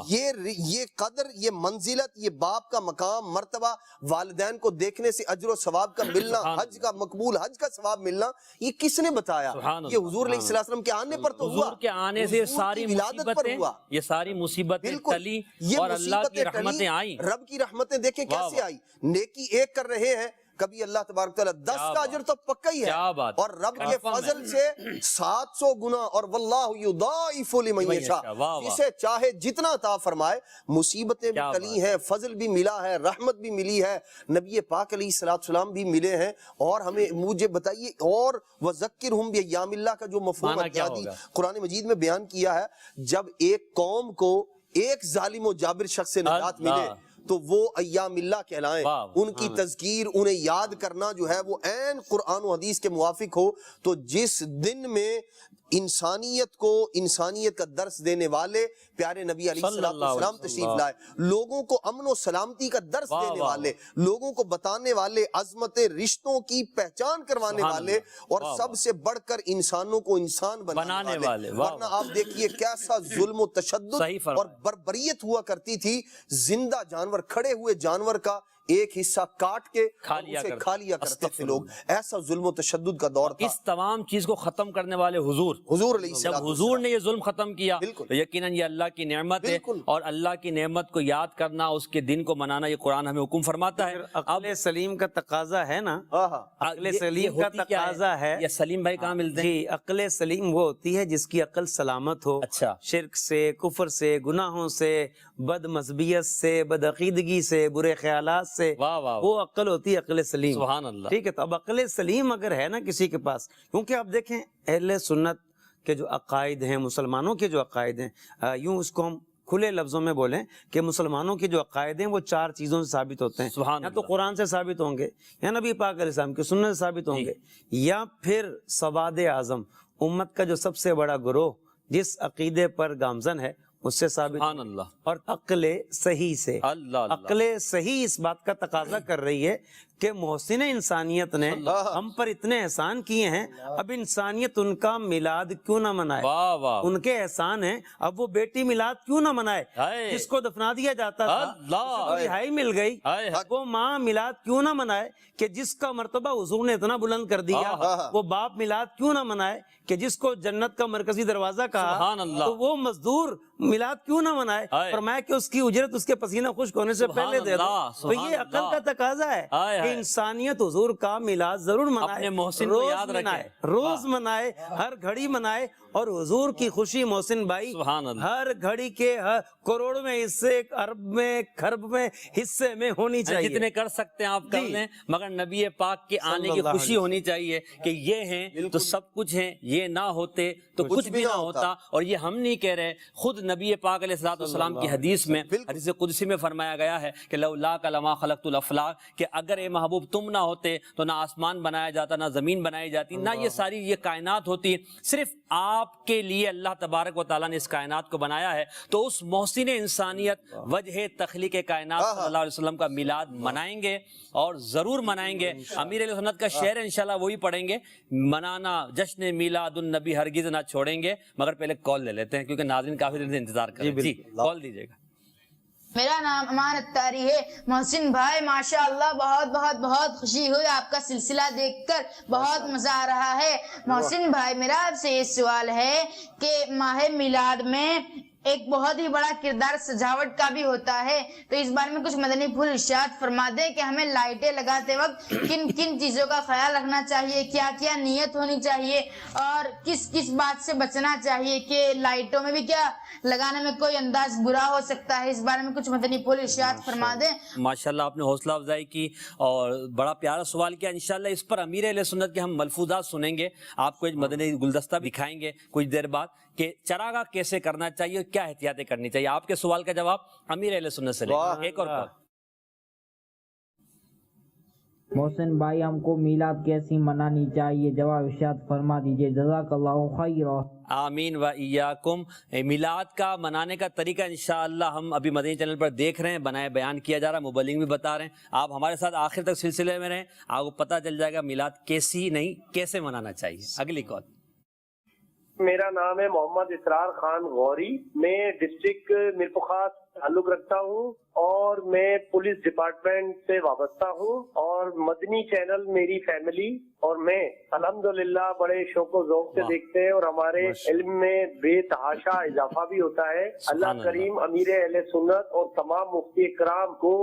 یہ قدر، یہ منزلت، یہ باپ کا مقام، مرتبہ، والدین کو دیکھنے سے اجر و ثواب کا ملنا، حج کا مقبول حج کا ثواب ملنا، یہ کس نے بتایا؟ یہ حضور علیہ السلام کے آنے پر تو ہوا، حضور کے آنے سے ساری مصیبتیں، یہ ساری مصیبتیں ٹلی اور اللہ کی رحمتیں آئیں۔ رب کی رحمتیں دیکھیں کیسے آئی، نیکی ایک کر رہے ہیں، کبھی اللہ تبارک تعالیٰ 10 کا اجر تو پکا ہی ہے، اور رب کے فضل سے 700 گنا، اور واللہ یضاعف لمن یشاء، جسے چاہے جتنا عطا فرمائے۔ مصیبتیں بھی ٹلی ہیں، فضل بھی ملا ہے، رحمت بھی ملی ہے، نبی پاک علیہ السلام بھی ملے ہیں، اور ہمیں مجھے بتائیے، اور وَذَكِّرْهُمْ بِأَيَّامِ اللَّهِ کا جو مفہوم اجادی قرآن مجید میں بیان کیا ہے، جب ایک قوم کو ایک ظالم و جابر شخص سے نجات ملے تو وہ ایام اللہ کہلائیں، ان کی تذکیر، انہیں یاد کرنا جو ہے وہ عین قرآن و حدیث کے موافق ہو۔ تو جس دن میں انسانیت کو انسانیت کا درس دینے والے پیارے نبی علیہ السلام تشریف لائے، لوگوں کو امن و سلامتی کا درس دینے والے، لوگوں کو بتانے والے، عظمت رشتوں کی پہچان کروانے والے، اور سب سے بڑھ کر انسانوں کو انسان بنانے والے۔ ورنہ آپ دیکھیے کیسا ظلم و تشدد اور بربریت ہوا کرتی تھی، زندہ جانور، کھڑے ہوئے جانور کا ایک حصہ کاٹ کے کھا لیا اسے کرتے کھا لیا کرتے تھے استغفر لوگ. ایسا ظلم و تشدد کا دور تھا. اس تمام چیز کو ختم کرنے والے حضور حضور علیہ جب السلام حضور نے یہ ظلم ختم کیا بالکل. تو یقیناً یہ اللہ کی نعمت ہے، بالکل. اور اللہ کی نعمت کو یاد کرنا، اس کے دن کو منانا، یہ قرآن ہمیں حکم فرماتا ہے. عقل سلیم کا تقاضا ہے نا، ہاں ہاں عقل سلیم کا تقاضا ہے. یہ سلیم بھائی کہاں ملتے ہیں؟ جی، عقل سلیم وہ ہوتی ہے جس کی عقل سلامت ہو، اچھا. شرک سے، کفر سے، گناہوں سے، بد مذہبیت سے، بد عقیدگی سے، برے خیالات سے، واہ واہ واہ. وہ عقل ہوتی ہے عقل سلیم. سبحان اللہ. ٹھیک ہے، تو اب عقل سلیم اگر ہے نا کسی کے پاس، کیونکہ آپ دیکھیں اہل سنت کے جو عقائد ہیں، مسلمانوں کے جو عقائد ہیں، یوں اس کو ہم کھلے لفظوں میں بولیں کہ مسلمانوں کے جو عقائد ہیں وہ 4 چیزوں سے ثابت ہوتے ہیں. سبحان یا تو قرآن سے ثابت ہوں گے، یا نبی پاک علیہ السلام کی سنت سے ثابت ہوں گے، یا پھر سواد اعظم امت کا جو سب سے بڑا گروہ جس عقیدے پر گامزن ہے اس سے ثابت. سبحان اللہ. اور عقل صحیح سے. اللہ اللہ. عقل صحیح اس بات کا تقاضا کر رہی ہے کہ محسن انسانیت نے ہم پر اتنے احسان کیے ہیں، اب انسانیت ان کا میلاد کیوں نہ منائے؟ واہ واہ. ان کے احسان ہیں، اب وہ بیٹی میلاد کیوں نہ منائے؟ ہائے. جس کو دفنا دیا جاتا تھا اللہ. اسے تو رہائی مل گئی، ہائے. وہ ماں میلاد کیوں نہ منائے کہ جس کا مرتبہ حضور نے اتنا بلند کر دیا؟ وہ باپ میلاد کیوں نہ منائے کہ جس کو جنت کا مرکزی دروازہ کہا؟ سبحان اللہ. تو وہ مزدور میلاد کیوں نہ منائے؟ ہائے. فرمایا کہ اس کی اجرت اس کے پسینہ خشک ہونے سے سبحان پہلے دے دو. اللہ. تو یہ سبحان عقل اللہ. کا تقاضا ہے ہائے کہ ہائے. انسانیت حضور کا میلاد ضرور منائے، اپنے محسن کو روز یاد رکھے. منائے، روز منائے، ہر گھڑی منائے، اور حضور کی خوشی محسن بھائی سبحان اللہ. ہر گھڑی کے کروڑ میں حصے، ارب میں، خرب میں حصے میں ہونی چاہیے. جتنے کر سکتے ہیں آپ کر لیں، مگر نبی پاک کے آنے کی خوشی ہونی چاہیے کہ یہ ہیں تو سب کچھ ہیں، یہ نہ ہوتے تو کچھ بھی نہ ہوتا. اور یہ ہم نہیں کہہ رہے، خود نبی پاک علیہ الصلوۃ والسلام کی حدیث میں، حدیث قدسی میں فرمایا گیا ہے کہ لولاک لما خلقت الافلاک، کہ اگر اے محبوب تم نہ ہوتے تو نہ آسمان بنایا جاتا، نہ زمین بنائی جاتی، نہ یہ ساری یہ کائنات ہوتی. صرف آپ کے لیے اللہ تبارک و تعالیٰ نے اس کائنات کو بنایا ہے. تو اس محسن انسانیت وجہ تخلیق کائنات صلی اللہ علیہ وسلم کا میلاد منائیں گے، اور ضرور منائیں گے. امیر علیہ سنت کا شعر انشاءاللہ وہی پڑھیں گے، منانا جشن میلاد النبی ہرگز نہ چھوڑیں گے. مگر پہلے کال لے لیتے ہیں کیونکہ ناظرین کافی دن سے انتظار کر رہے ہیں. جی کال دیجیے گا. میرا نام امان اتاری ہے. محسن بھائی ماشاءاللہ بہت بہت بہت خوشی ہوئی آپ کا سلسلہ دیکھ کر، بہت مزہ آ رہا ہے. محسن بھائی میرا آپ سے یہ سوال ہے کہ ماہ میلاد میں ایک بہت ہی بڑا کردار سجاوٹ کا بھی ہوتا ہے، تو اس بارے میں کچھ مدنی پھول ارشاد فرما دیں کہ ہمیں لائٹیں لگاتے وقت کن کن چیزوں کا خیال رکھنا چاہیے، کیا کیا نیت ہونی چاہیے، اور کس کس بات سے بچنا چاہیے کہ لائٹوں میں بھی کیا لگانے میں کوئی انداز برا ہو سکتا ہے. اس بارے میں کچھ مدنی پھول ارشاد فرما دیں. ماشاءاللہ آپ نے حوصلہ افزائی کی اور بڑا پیارا سوال کیا. انشاءاللہ اس پر امیر اہل سنت کے ہم ملفوظات سنیں گے، آپ کو ایک مدنی گلدستہ دکھائیں گے کچھ دیر بعد کہ چراغاہ کیسے کرنا چاہیے، کیا احتیاطیں کرنی چاہیے. آپ کے سوال کا جواب امیر اہل سنت سے لیں. ایک اور کال. محسن بھائی ہم کو میلاد کیسی منانی چاہیے، جواب ارشاد فرما دیجئے. جزاک اللہ خیر. آمین و ایاکم. میلاد کا منانے کا طریقہ انشاءاللہ ہم ابھی مدنی چینل پر دیکھ رہے ہیں، بنائے بیان کیا جا رہا ہے، مبلغ بھی بتا رہے ہیں. آپ ہمارے ساتھ آخر تک سلسلے میں رہیں، آپ کو پتہ چل جائے گا میلاد کیسی نہیں کیسے منانا چاہیے. اگلی کال. میرا نام ہے محمد اسرار خان غوری. میں ڈسٹرکٹ میرپورخاص تعلق رکھتا ہوں اور میں پولیس ڈپارٹمنٹ سے وابستہ ہوں، اور مدنی چینل میری فیملی اور میں الحمدللہ بڑے شوق و ذوق سے دیکھتے ہیں، اور ہمارے علم میں بے تحاشا اضافہ بھی ہوتا ہے. اللہ کریم امیر اہل سنت اور تمام مفتی کرام کو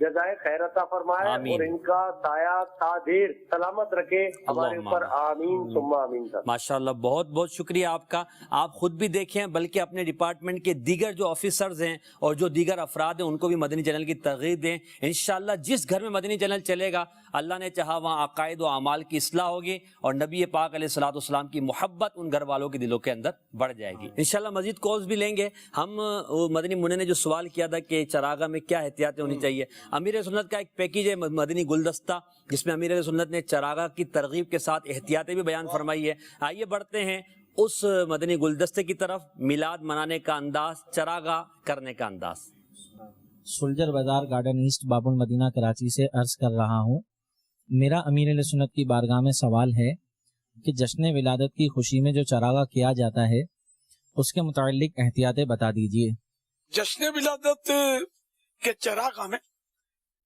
جزائے خیر عطا فرمائے اور ان کا سایہ تا دیر سلامت رکھے ہمارے اوپر. آمین ثم آمین. ماشاءاللہ بہت بہت شکریہ آپ کا. آپ خود بھی دیکھیں بلکہ اپنے ڈپارٹمنٹ کے دیگر جو آفیسرز ہیں اور جو دیگر افراد ہیں ان کو بھی مدنی چینل کی ترغیب دیں. انشاءاللہ جس گھر میں مدنی چینل چلے گا اللہ نے چاہا وہاں عقائد و اعمال کی اصلاح ہوگی اور نبی پاک علیہ الصلوۃ والسلام کی محبت ان گھر والوں کے دلوں کے اندر بڑھ جائے گی. انشاءاللہ مزید کالز بھی لیں گے ہم. مدنی منع نے جو سوال کیا تھا کہ چراغاں میں کیا احتیاطیں ہونی چاہیے، امیر سنت کا ایک پیکیج ہے مدنی گلدستہ جس میں امیر سنت نے چراغاں کی ترغیب کے ساتھ احتیاطیں بھی بیان فرمائی ہے. آئیے بڑھتے ہیں اس مدنی گلدستے کی طرف. میلاد منانے کا انداز، چراغاں کرنے کا انداز. سولجر بازار گارڈن ایسٹ باب المدینہ کراچی سے عرض کر رہا ہوں. میرا امیر اہل سنت کی بارگاہ میں سوال ہے کہ جشن ولادت کی خوشی میں جو چراغاں کیا جاتا ہے اس کے متعلق احتیاطیں بتا دیجئے. جشن ولادت کے چراغاں میں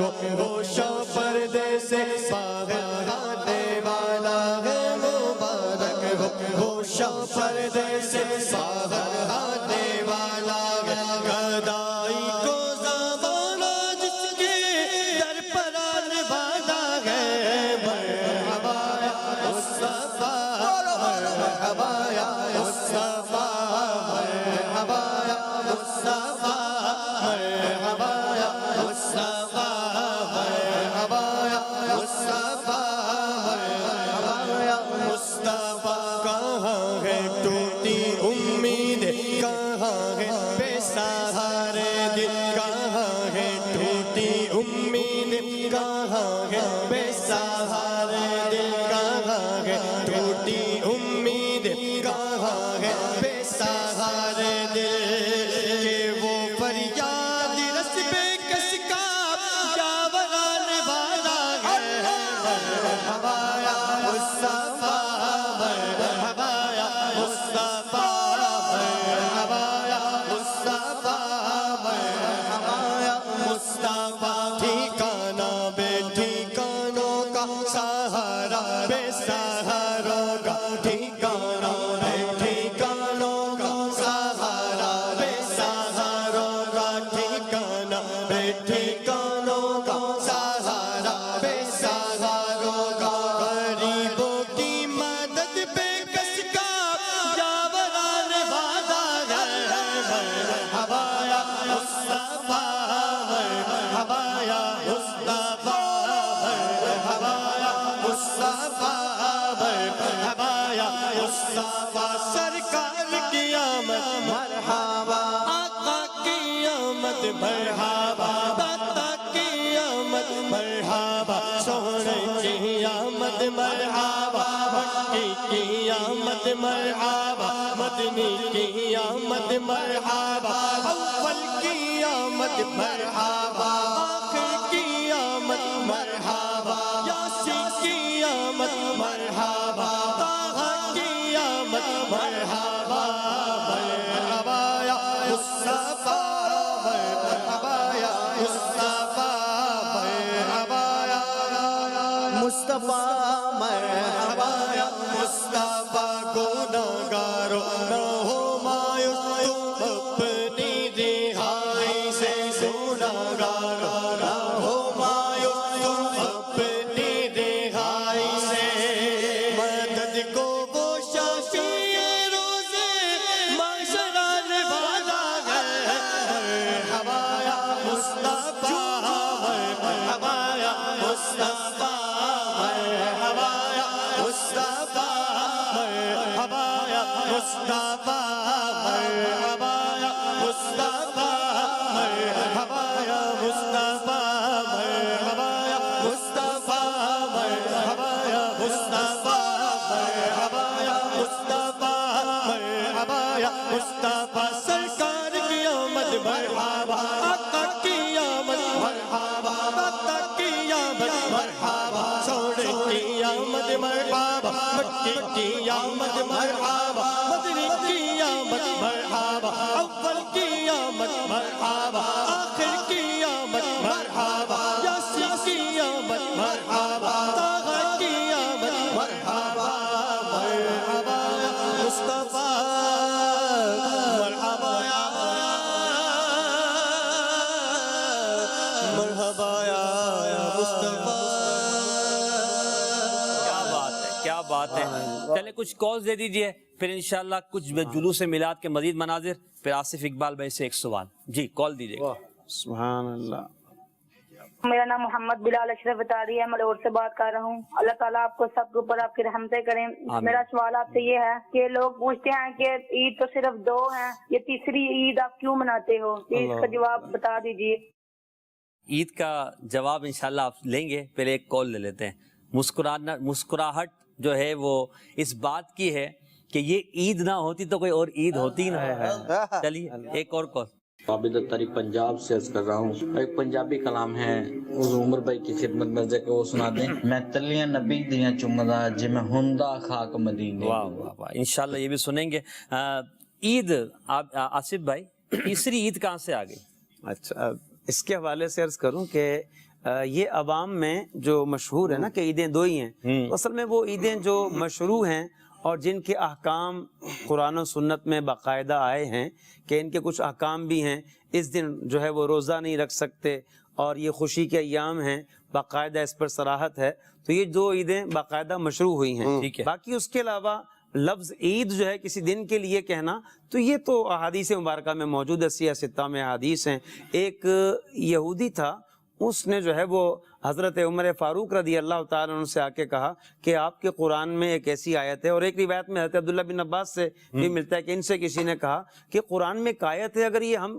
ہو روشن پردے سے باہر آنے والا ہے مبارک ہو روشن پردے سے باہر آنے والا ہے گدائی کو زمانہ جس کے در پر آنے والا ہے مرحبا یا مصطفیٰ مرحبا یا مصطفیٰ مرحبا یا مصطفیٰ مرحبا یا مصطفیٰ مرحبا یا مصطفیٰ مرحبا یا مصطفیٰ کہاں ہے ٹوٹی امید کہاں ہے بے سہارے دل کہاں ہے ٹوٹی امید کہاں ہے بے سہارے دل کہاں ہے ٹوٹی امید کہاں ہے بے سہارے دل کہ وہ فریاد رس بے کس کا جاوران والا ہے مرحبا یا مصطفیٰ مرحبا یا مصطفیٰ مرحبا یا مصطفیٰ مرحبا یا مصطفیٰ ٹھکانہ بے ٹھکانوں کا سہارا بے سہاروں کا ٹھکانہ بے ٹھکانوں کا سہارا بے سہاروں کا ٹھکانہ بے ٹھکانوں کا سہارا بے سہاروں کا غریبوں کی مدد بے کس کا جاوران والا ہے مرحبا یا مصطفیٰ مرحبا یا مصطفیٰ مرحبا یا مصطفیٰ مرحبا یا مصطفیٰ سرکار کی آمد مرحبا آقا کی آمد مرحبا داتا کی آمد مرحبا سونے کی آمد مرحبا مکی کی آمد مرحبا مدنی کی آمد مرحبا اول کی آمد مرحبا آخر کی آمد مرحبا یاسین کی آمد مرحبا طٰہٰ کی آمد مرحبا مرحبا یا مصطفیٰ مرحبا یا مصطفیٰ مرحبا یا مصطفیٰ مرحبا یا مصطفیٰ گناہگاروں نہ ہو مایوس تم اپنی رہائی سے گناہگاروں نہ ہو مایوس تم اپنی رہائی سے مدد کو وہ شفیع روزے محشر آنے والا ہے مرحبا یا مصطفیٰ مرحبا یا مصطفیٰ مرحبا یا مصطفیٰ مرحبا یا مصطفیٰ مرحبا یا مصطفیٰ مرحبا یا مصطفیٰ مرحبا یا مصطفیٰ مرحبا یا مصطفیٰ مرحبا یا مصطفیٰ مرحبا یا مصطفیٰ سرکار کی آمد مرحبا آقا کی آمد مرحبا داتا کی آمد مرحبا سونے کی آمد مرحبا مکی کی آمد مرحبا مدنی کی آمد مرحبا اول کی آمد مرحبا آخر کی آمد مرحبا یاسین کی آمد مرحبا طٰہٰ کی آمد مرحبا مرحبا یا مصطفیٰ مرحبا یا مرحبا یا مصطفیٰ کیا بات ہے چلے کچھ کالز دے دیجئے پھر انشاءاللہ کچھ جلوس میلاد کے مزید مناظر پھر آصف اقبال بھائی سے ایک سوال جی کال دیجئے سبحان اللہ میرا نام محمد بلال اشرف اتاری ہے، میں لاہور سے بات کر رہا ہوں۔ اللہ تعالیٰ آپ کو سب کے اوپر آپ کی رحمتیں کریں۔ میرا سوال آپ سے یہ ہے کہ لوگ پوچھتے ہیں کہ عید تو صرف 2 ہیں، یہ تیسری عید آپ کیوں مناتے ہو؟ اس کا جواب بتا دیجیے۔ عید کا جواب انشاءاللہ آپ لیں گے، پہلے ایک کال لے لیتے ہیں۔ مسکراہٹ جو ہے وہ اس بات کی ہے کہ یہ عید نہ ہوتی تو کوئی اور عید ہوتی نہ ہے۔ چلیے ایک اور کال۔ عابد الطریق پنجاب سے عرض کر رہا ہوں، ایک پنجابی کلام ہے حضور عمر بھائی کی خدمت میں کہ وہ سنا دیں۔ میں تلیاں نبی دیاں چمدا جے میں ہندا خاک مدینے۔ واہ واہ واہ، انشاءاللہ یہ بھی سنیں گے۔ عید آصف بھائی تیسری عید کہاں سے آ گئی؟ اچھا، اس کے حوالے سے عرض کروں کہ یہ عوام میں جو مشہور ہے نا کہ عیدیں دو ہی ہیں، تو اصل میں وہ عیدیں جو مشروع ہیں اور جن کے احکام قرآن و سنت میں باقاعدہ آئے ہیں کہ ان کے کچھ احکام بھی ہیں، اس دن جو ہے وہ روزہ نہیں رکھ سکتے اور یہ خوشی کے ایام ہیں، باقاعدہ اس پر صراحت ہے، تو یہ دو عیدیں باقاعدہ مشروع ہوئی ہیں۔ باقی اس کے علاوہ لفظ عید جو ہے کسی دن کے لیے کہنا، تو یہ تو احادیث مبارکہ میں موجود ہے، سیاہ ستہ میں احادیث ہیں۔ ایک یہودی تھا، اس نے جو ہے وہ حضرت عمر فاروق رضی اللہ تعالیٰ عنہ سے آ کے کہا کہ آپ کے قرآن میں ایک ایسی آیت ہے، اور ایک روایت میں حضرت عبداللہ بن عباس سے بھی ملتا ہے کہ ان سے کسی نے کہا کہ قرآن میں ایک آیت ہے، اگر یہ ہم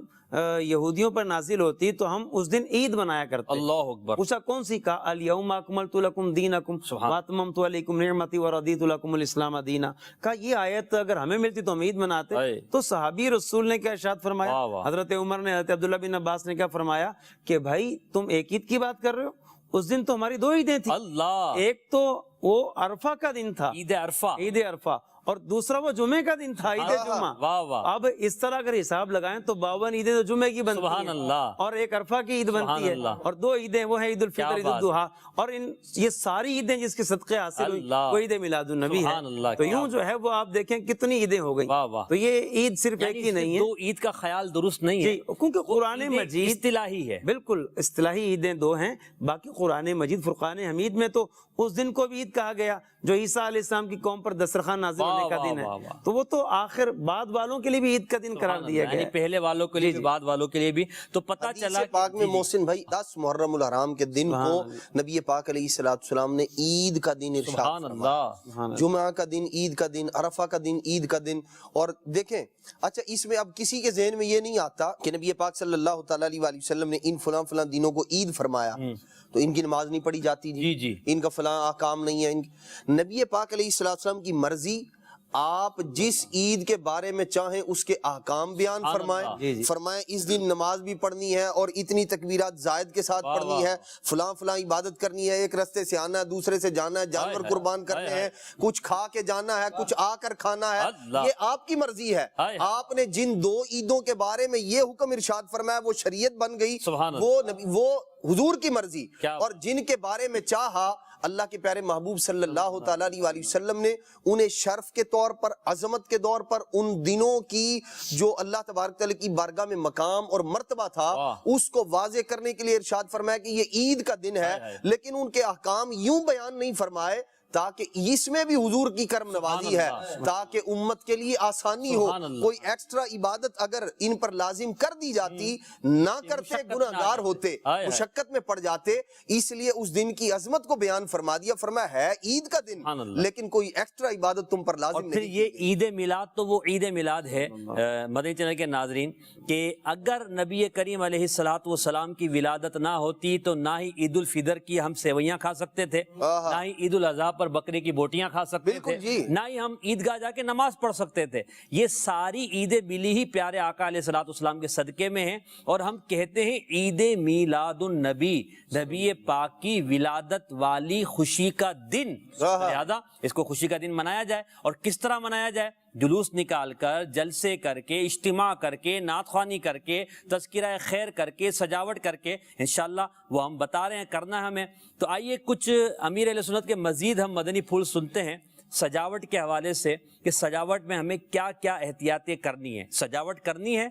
یہودیوں پر نازل ہوتی تو ہم اس دن عید منایا کرتے۔ اللہ اکبر۔ پوچھا کون سی؟ کہا الیوم اکملت لکم دینکم واتممت علیکم نعمتی ورضیت لکم الاسلام دینا۔ کہا یہ آیت اگر ہمیں ملتی تو ہم عید مناتے۔ تو صحابی رسول نے کیا ارشاد فرمایا؟ حضرت عمر نے، حضرت عبداللہ بن عباس نے کیا فرمایا کہ بھائی تم ایک عید کی بات کر رہے ہو، اس دن تو ہماری دو عیدیں تھیں۔ اللہ، ایک تو وہ عرفہ کا دن تھا، عید عرفہ، عید عرفہ، اور دوسرا وہ جمعے کا دن تھا، عید جمعہ۔ واہ واہ۔ اب اس طرح اگر حساب لگائیں تو 52 عیدیں تو جمعے کی بنتی ہیں، سبحان اللہ، اور ایک عرفہ کی عید بنتی ہے، اور دو عیدیں وہ ہیں عید الفطر، عید الاضحیٰ، اور یہ ساری عیدیں جس کے صدقے حاصل ہوئی وہ عید میلاد النبی ہے۔ تو یوں جو ہے وہ آپ دیکھیں کتنی عیدیں ہو گئی۔ تو یہ عید صرف ایک ہی نہیں ہے، دو عید کا خیال درست نہیں ہے، کیونکہ قرآن مجید اصطلاحی ہے۔ بالکل اصطلاحی عیدیں دو ہیں، باقی قرآن مجید فرقان حمید میں تو اس دن کو بھی عید کہا گیا جو عیسیٰ علیہ السلام کی قوم پر دسترخوان نازل ہونے کا دن ہے، تو وہ تو آخر بعد والوں کے لیے بھی عید کا دن قرار دیا گیا، پہلے والوں کے لیے بھی بعد والوں کے لیے بھی۔ تو پتہ چلا حدیث پاک میں محسن بھائی 10 محرم الحرام کے دن کو نبی پاک علیہ السلام نے عید کا دن ارشاد فرمایا، جمعہ کا دن عید کا دن، عرفہ کا دن عید کا دن۔ اور دیکھیں اچھا اس میں اب کسی کے ذہن میں یہ نہیں آتا کہ نبی پاک صلی اللہ تعالیٰ علیہ وسلم نے ان فلاں فلاں دنوں کو عید فرمایا تو ان کی نماز نہیں پڑھی جاتی، جی ان کا فلاں احکام نہیں ہے۔ نبی پاک علیہ السلام کی مرضی، آپ جس عید کے بارے میں چاہیں اس کے احکام بیان فرمائیں، فرمائیں اس دن نماز بھی پڑھنی ہے اور اتنی تکبیرات زائد کے ساتھ پڑھنی ہے، فلاں فلاں عبادت کرنی ہے، ایک رستے سے آنا ہے دوسرے سے جانا ہے، جانور قربان کرنے ہیں، کچھ کھا کے جانا ہے، کچھ آ کر کھانا ہے، یہ آپ کی مرضی ہے۔ آپ نے جن دو عیدوں کے بارے میں یہ حکم ارشاد فرمایا وہ شریعت بن گئی، وہ حضور کی مرضی، اور جن کے بارے میں چاہا اللہ کے پیارے محبوب صلی اللہ تعالیٰ علیہ وسلم نے انہیں شرف کے طور پر، عظمت کے طور پر، ان دنوں کی جو اللہ تبارک تعالیٰ کی بارگاہ میں مقام اور مرتبہ تھا اس کو واضح کرنے کے لیے ارشاد فرمایا کہ یہ عید کا دن ہے، لیکن ان کے احکام یوں بیان نہیں فرمائے تاکہ اس میں بھی حضور کی کرم نوازی ہے، تاکہ امت کے لیے آسانی ہو۔ کوئی ایکسٹرا عبادت اگر ان پر لازم کر دی جاتی، نہ کرتے گناہگار ہوتے، مشقت میں پڑ جاتے، اس لیے اس دن کی عظمت کو بیان فرما دیا، فرمایا ہے عید کا دن لیکن کوئی ایکسٹرا عبادت تم پر لازم نہیں۔ پھر یہ عید میلاد تو وہ عید میلاد ہے مدنی چینل کے ناظرین کہ اگر نبی کریم علیہ السلام کی ولادت نہ ہوتی تو نہ ہی عید الفطر کی ہم سیویاں کھا سکتے تھے، نہ ہی عید الاضحیٰ پر بکرے کی بوٹیاں کھا سکتے تھے، نہ ہی ہم عیدگاہ جا کے نماز پڑھ سکتے تھے۔ یہ ساری عیدیں ملی ہی پیارے آقا علیہ السلام کے صدقے میں ہیں، اور ہم کہتے ہیں عید میلاد النبی، نبی پاک کی ولادت والی خوشی کا دن، لہذا اس کو خوشی کا دن منایا جائے۔ اور کس طرح منایا جائے؟ جلوس نکال کر، جلسے کر کے، اجتماع کر کے، نعت خوانی کر کے، تذکرہ خیر کر کے، سجاوٹ کر کے، انشاءاللہ وہ ہم بتا رہے ہیں کرنا ہے ہمیں۔ تو آئیے کچھ امیر اہل سنت کے مزید ہم مدنی پھول سنتے ہیں سجاوٹ کے حوالے سے کہ سجاوٹ میں ہمیں کیا کیا احتیاطیں کرنی ہیں۔ سجاوٹ کرنی ہے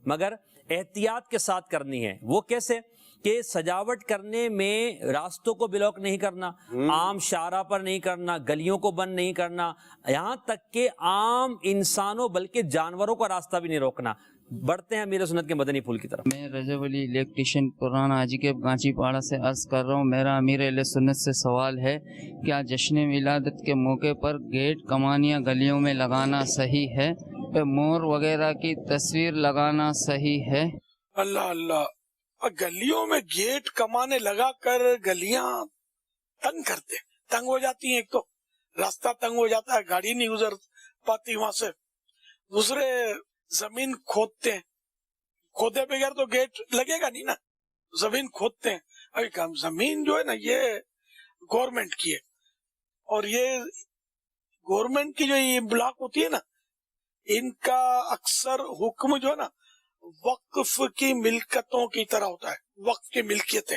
مگر احتیاط کے ساتھ کرنی ہے۔ وہ کیسے؟ کہ سجاوٹ کرنے میں راستوں کو بلاک نہیں کرنا، عام شارع پر نہیں کرنا، گلیوں کو بند نہیں کرنا، یہاں تک کہ عام انسانوں بلکہ جانوروں کا راستہ بھی نہیں روکنا۔ بڑھتے ہیں امیر سنت کے مدنی پھول کی طرف۔ میں رجب علی الیکٹریشین پرانا حاجی کے گانچی پاڑا سے عرض کر رہا ہوں، میرا امیر اہل سنت سے سوال ہے، کیا جشن ولادت کے موقع پر گیٹ کمانیاں گلیوں میں لگانا صحیح ہے؟ مور وغیرہ کی تصویر لگانا صحیح ہے؟ اللہ اللہ، گلیوں میں گیٹ کمانے لگا کر گلیاں تنگ کرتے، تنگ ہو جاتی ہیں، ایک تو راستہ تنگ ہو جاتا ہے، گاڑی نہیں گزر پاتی وہاں سے، دوسرے زمین کھودتے ہیں، کھودے بغیر تو گیٹ لگے گا نہیں نا، زمین کھودتے ہیں۔ ابھی زمین جو ہے نا یہ گورنمنٹ کی ہے، اور یہ گورنمنٹ کی جو یہ بلاک ہوتی ہے نا، ان کا اکثر حکم جو ہے نا وقف کی ملکتوں کی طرح ہوتا ہے، وقف کی ملکیتیں،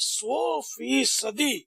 100%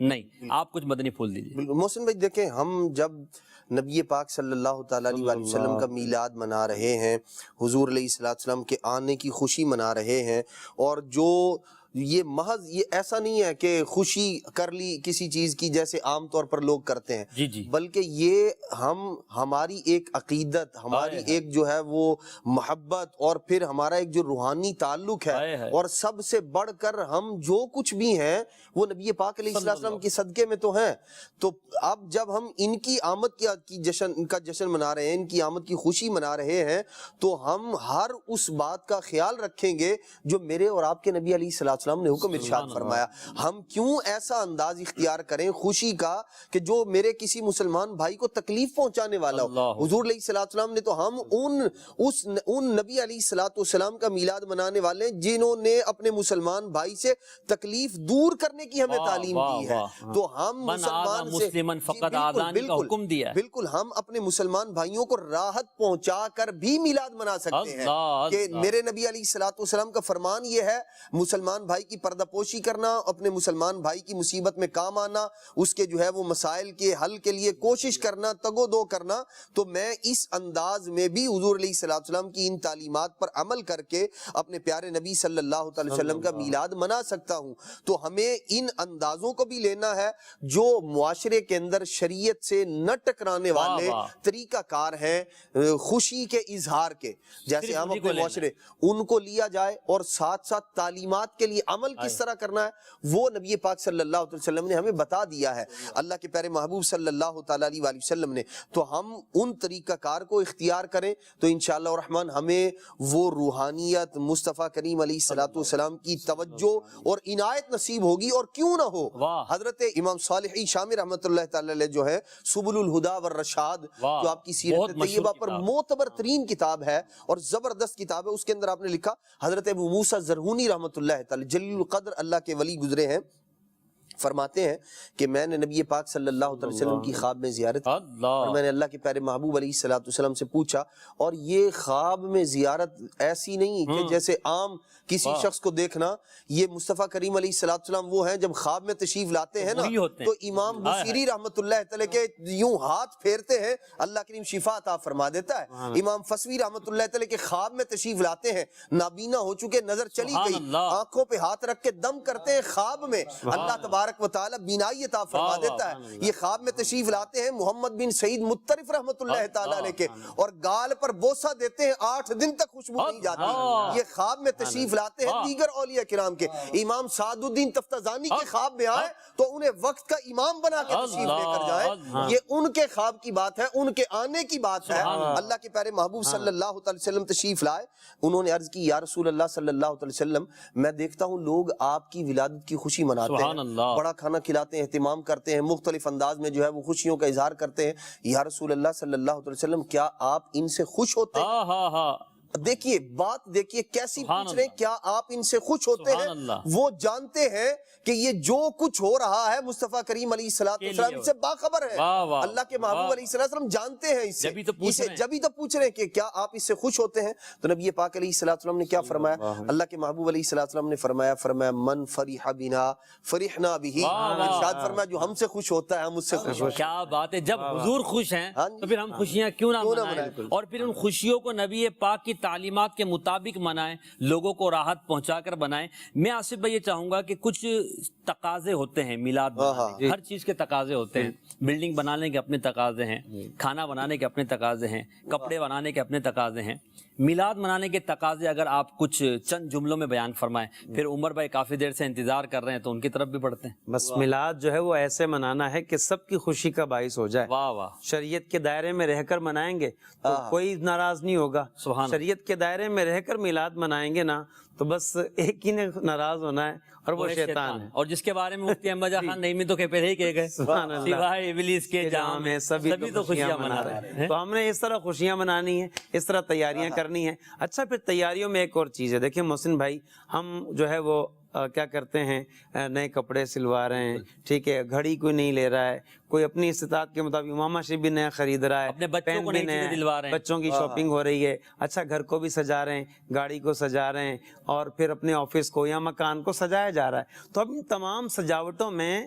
نہیں آپ کچھ مدنی پھول دیجیے. محسن بھائی دیکھیں، ہم جب نبی پاک صلی اللہ تعالیٰ علیہ وآلہ وسلم کا میلاد منا رہے ہیں، حضور علیہ السلام کے آنے کی خوشی منا رہے ہیں، اور جو یہ محض یہ ایسا نہیں ہے کہ خوشی کر لی کسی چیز کی جیسے عام طور پر لوگ کرتے ہیں، جی جی، بلکہ یہ ہماری ایک عقیدت، ہماری ایک جو ہے وہ محبت، اور پھر ہمارا ایک جو روحانی تعلق ہے، اور سب سے بڑھ کر ہم جو کچھ بھی ہیں وہ نبی پاک علیہ السلام کے صدقے میں تو ہیں. تو اب جب ہم ان کی آمد کی جشن منا رہے ہیں، ان کی آمد کی خوشی منا رہے ہیں، تو ہم ہر اس بات کا خیال رکھیں گے جو میرے اور آپ کے نبی علیہ السلام نے حکم ارشاد فرمایا. ہم کیوں ایسا انداز اختیار کریں خوشی کا کہ جو میرے کسی مسلمان بھائی کو تکلیف پہنچانے والا ہو؟ حضور علیہ السلام نے تو ہم ان نبی علیہ السلام کا میلاد منانے والے ہیں جنہوں نے اپنے مسلمان بھائی سے تکلیف دور کرنے کی ہمیں تعلیم دی ہے. تو ہم مسلمان فقط آذان کا حکم دیا ہے. بالکل ہم اپنے مسلمان بھائیوں کو راحت پہنچا کر بھی میلاد منا سکتے ہیں کہ میرے نبی علیہ السلام کا فرمان یہ ہے، مسلمان بھائی کی پردہ پوشی کرنا، اپنے مسلمان بھائی کی مصیبت میں کام آنا، اس کے جو ہے وہ مسائل کے حل کے لیے کوشش کرنا، تگ و دو کرنا. تو میں اس انداز میں بھی حضور علیہ السلام کی ان تعلیمات پر عمل کر کے اپنے پیارے نبی صلی اللہ علیہ وسلم کا میلاد منا سکتا ہوں. تو ہمیں ان اندازوں کو بھی لینا ہے جو معاشرے کے اندر شریعت سے نہ ٹکرانے والے طریقہ کار ہیں خوشی کے اظہار کے، جیسے ہم اپنے معاشرے ان کو لیا جائے، اور ساتھ ساتھ تعلیمات کے لیے عمل کس طرح کرنا ہے وہ نبی پاک صلی اللہ علیہ وسلم نے ہمیں بتا دیا ہے، اللہ کے پیارے محبوب صلی اللہ تعالیٰ علیہ وسلم نے. تو ہم ان طریقہ کار کو اختیار کریں تو انشاءاللہ الرحمن ہمیں وہ روحانیت مصطفیٰ کریم علیہ السلام کی توجہ اور عنایت نصیب ہوگی. اور کیوں نہ ہو، حضرت امام صالح شامی رحمۃ اللہ تعالی علیہ جو ہے سبل الہدا والرشاد، جو آپ کی سیرت طیبہ پر معتبر ترین کتاب ہے اور زبردست کتاب ہے، اس کے اندر آپ نے لکھا، حضرت ابو موسیٰ زرہونی رحمۃ اللہ تعالی جلیل القدر اللہ کے ولی گزرے ہیں، فرماتے ہیں کہ میں نے نبی پاک صلی اللہ علیہ وسلم کی خواب میں زیارت کی، اور میں نے اللہ کے پیارے محبوب علیہ السلام سے پوچھا، اور یہ خواب میں زیارت ایسی نہیں کہ جیسے عام کسی شخص کو دیکھنا. یہ مصطفیٰ کریم علیہ السلام وہ ہیں جب خواب میں تشریف لاتے ہیں نا تو امام بصیری رحمۃ اللہ تعالی کے یوں ہاتھ پھیرتے ہیں، اللہ کریم شفا عطا فرما دیتا ہے. امام فسوی رحمۃ اللہ تعالی کے خواب میں تشریف لاتے ہیں، نابینا ہو چکے، نظر چلی گئی، آنکھوں پہ ہاتھ رکھ کے دم کرتے ہیں خواب میں، اللہ تبارک و تعالی بینائی عطا فرما دیتا ہے. یہ خواب میں تشریف لاتے ہیں محمد بن سعید مطرف رحمۃ اللہ تعالی علیہ کے، اور گال پر بوسہ دیتے ہیں، 8 دن تک خوشبو نہیں جاتی. یہ خواب میں تشریف لاتے ہیں دیگر اولیاء کرام کے. امام سعد الدین تفتزانی کے خواب میں آئے تو انہیں وقت کا امام بنا کے تشریف لے کر جائے. یہ ان کے خواب کی بات ہے، ان کے آنے کی بات ہے. اللہ کے پیارے محبوب صلی اللہ علیہ وسلم تشریف لائے، انہوں نے عرض کی یا رسول اللہ صلی اللہ علیہ وسلم، میں دیکھتا ہوں لوگ آپ کی ولادت کی خوشی مناتے ہیں، بڑا کھانا کھلاتے ہیں، اہتمام کرتے ہیں، مختلف انداز میں جو ہے وہ خوشیوں کا اظہار کرتے ہیں. یا رسول اللہ صلی اللہ علیہ وسلم کیا آپ ان سے خوش ہوتے ہیں؟ دیکھیے بات دیکھیے کیسی پوچھ رہے ہیں، کیا آپ ان سے خوش ہوتے ہیں؟ وہ جانتے ہیں کہ یہ جو کچھ ہو رہا ہے مصطفیٰ کریم علیہ السلام سے باخبر ہے. اللہ کے محبوب علیہ السلام جانتے ہیں اسے، جبھی تو پوچھ رہے ہیں کہ کیا آپ اس سے خوش ہوتے ہیں. تو نبی پاک علیہ السلام نے کیا فرمایا؟ اللہ کے محبوب علیہ السلام نے فرمایا من فرح بنا فرحنا به، ارشاد فرمایا جو ہم سے خوش ہوتا ہے ہم اس سے خوش ہوتے ہیں. کیا بات ہے، جب حضور خوش ہیں تو پھر ہم خوشیاں کیوں نہ منائیں، اور پھر ان خوشیوں کو نبی پاک کی تعلیمات کے مطابق منائیں، لوگوں کو راحت پہنچا کر بنائیں. میں آصف بھائی یہ چاہوں گا کہ کچھ تقاضے ہوتے ہیں میلاد بنانے، ہر چیز کے تقاضے ہوتے ہیں. بلڈنگ بنانے کے اپنے تقاضے ہیں، کھانا بنانے کے اپنے تقاضے ہیں، کپڑے بنانے کے اپنے تقاضے ہیں. میلاد منانے کے تقاضے اگر آپ کچھ چند جملوں میں بیان فرمائیں، پھر عمر بھائی کافی دیر سے انتظار کر رہے ہیں تو ان کی طرف بھی بڑھتے ہیں. بس میلاد جو ہے وہ ایسے منانا ہے کہ سب کی خوشی کا باعث ہو جائے. واہ واہ. شریعت کے دائرے میں رہ کر منائیں گے تو کوئی ناراض نہیں ہوگا. شریعت کے دائرے میں رہ کر میلاد منائیں گے نا تو بس ایک ہی نے ناراض ہونا ہے اور وہ شیطان ہے. اور جس کے بارے میں مفتی احمد خان نعیمی تو پہلے ہی کہہ گئے سوائے ابلیس کے جہاں میں سبھی تو خوشیاں منا رہے ہیں. تو ہم نے اس طرح خوشیاں منانی ہیں، اس طرح تیاریاں کرنی ہیں. اچھا پھر تیاریوں میں ایک اور چیز ہے، دیکھیں محسن بھائی، ہم جو ہے وہ کیا کرتے ہیں، نئے کپڑے سلوا رہے ہیں، ٹھیک ہے، گھڑی کوئی نہیں لے رہا ہے، کوئی اپنی استطاعت کے مطابق امامہ شریف بھی نیا خرید رہا ہے، اپنے بچوں کو نئی چیزیں دلوا رہے ہیں، بچوں کی شاپنگ ہو رہی ہے. اچھا گھر کو بھی سجا رہے ہیں، گاڑی کو سجا رہے ہیں، اور پھر اپنے آفس کو یا مکان کو سجایا جا رہا ہے. تو اب ان تمام سجاوٹوں میں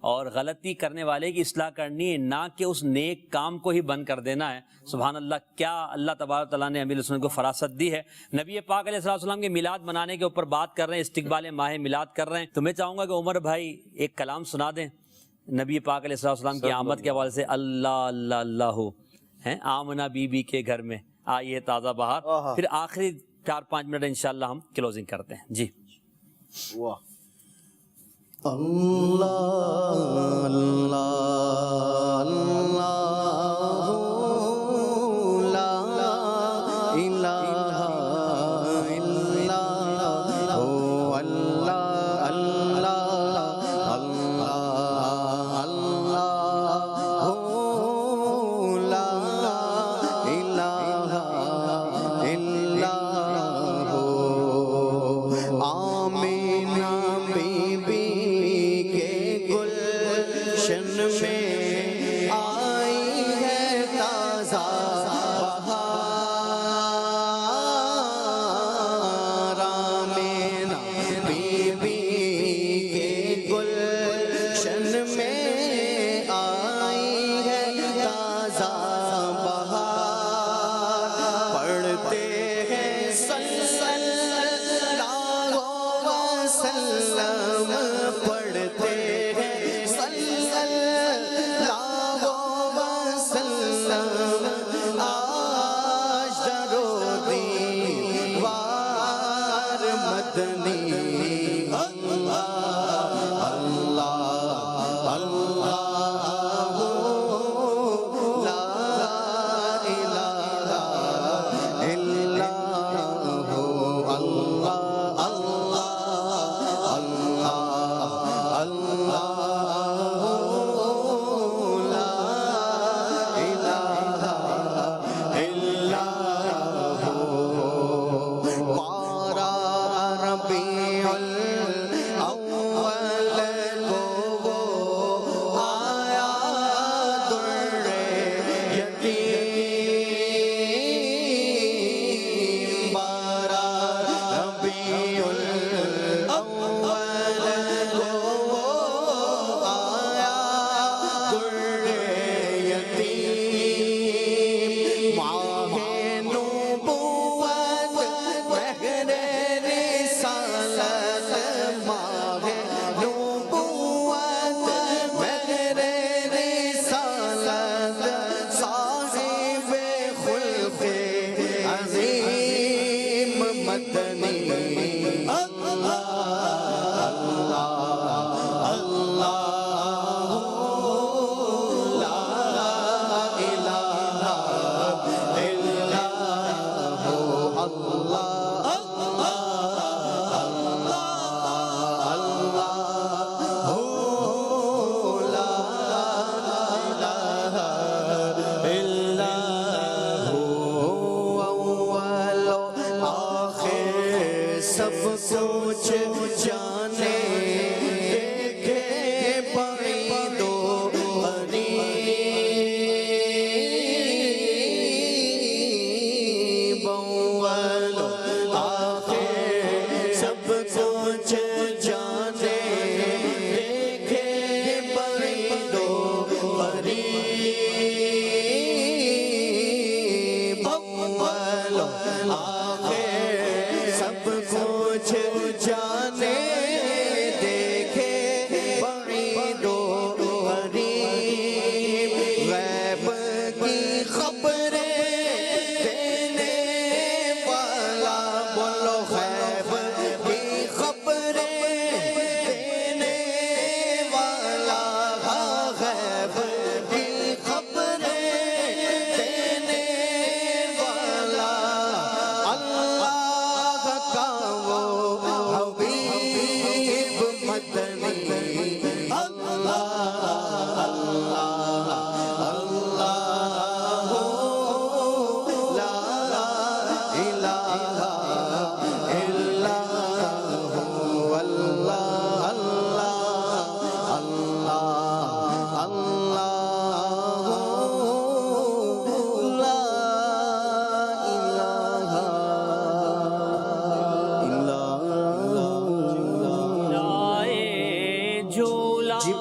اور غلطی کرنے والے کی اصلاح کرنی ہے، نہ کہ اس نیک کام کو ہی بند کر دینا ہے۔ سبحان اللہ، کیا اللہ تبارک و تعالیٰ نے امیر سنت کو فراست دی ہے۔ نبی پاک علیہ السلام کے میلاد منانے کے اوپر بات کر رہے ہیں، استقبال ماہ میلاد کر رہے ہیں، تو میں چاہوں گا کہ عمر بھائی ایک کلام سنا دیں نبی پاک علیہ السلام کی آمد کے حوالے سے۔ اللہ اللہ اللہ ہو ہیں آمنہ بی بی کے گھر میں آئیے تازہ بہار، پھر آخری 4-5 منٹ انشاءاللہ ہم کلوزنگ کرتے ہیں جی۔ اللہ اللہ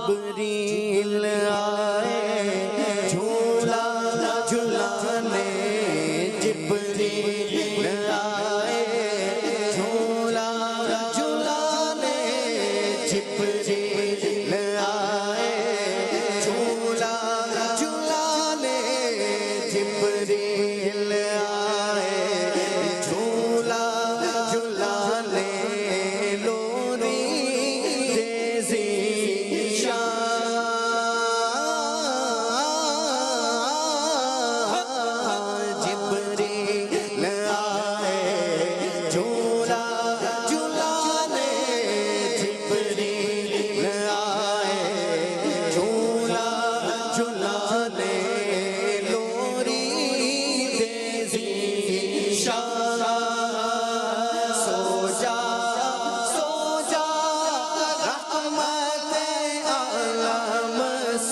جبریل آئے جھولا جھلانے جبریل آئے جھولا جھلانے جبریل آئے جھولا جھلانے جبریل آئے جھولا جھلانے لوری دیزی جبریل آئے جھولا جھلانے جبریل آئے جھولا جھلانے لوری دیزی شان سو جا رحمت عالم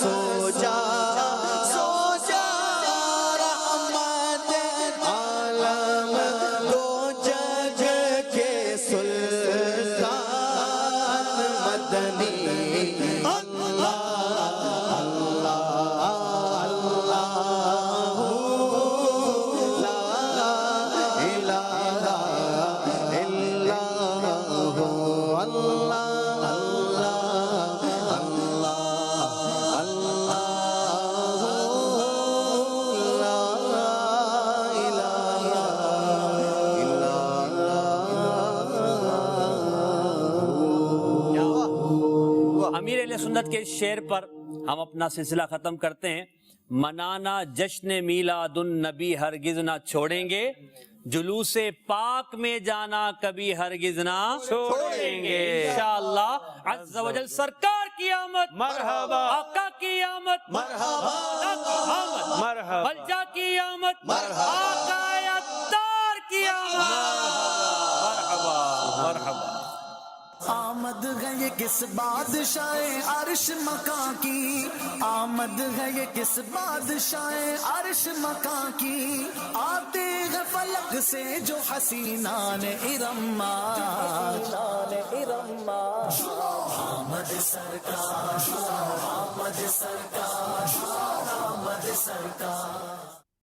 سو جا رحمت عالم دو جگ کے سلطان مدنی اللہ اللہ اللہ لا الہ الا اللہ اللہ امیر اہل سنت کے اس شعر پر ہم اپنا سلسلہ ختم کرتے ہیں. منانا جشن میلاد النبی ہرگز نہ چھوڑیں گے, جلوس پاک میں جانا کبھی ہرگز نہ چھوڑیں گے. انشاءاللہ عز و جل سرکار کی آمد مرحبا, آقا کی آمد مرحبا, مرحبا, بلجا کی آمد مرحبا, آقا عطار کی آمد مرحبا مرحبا. آمد ہے یہ کس بادشاہ عرش مکاں کی, آمد ہے یہ کس بادشاہ عرش مکاں کی, آتے ہیں فلک سے جو حسینان ارم آمد سرکار آمد سرکار آمد سرکار.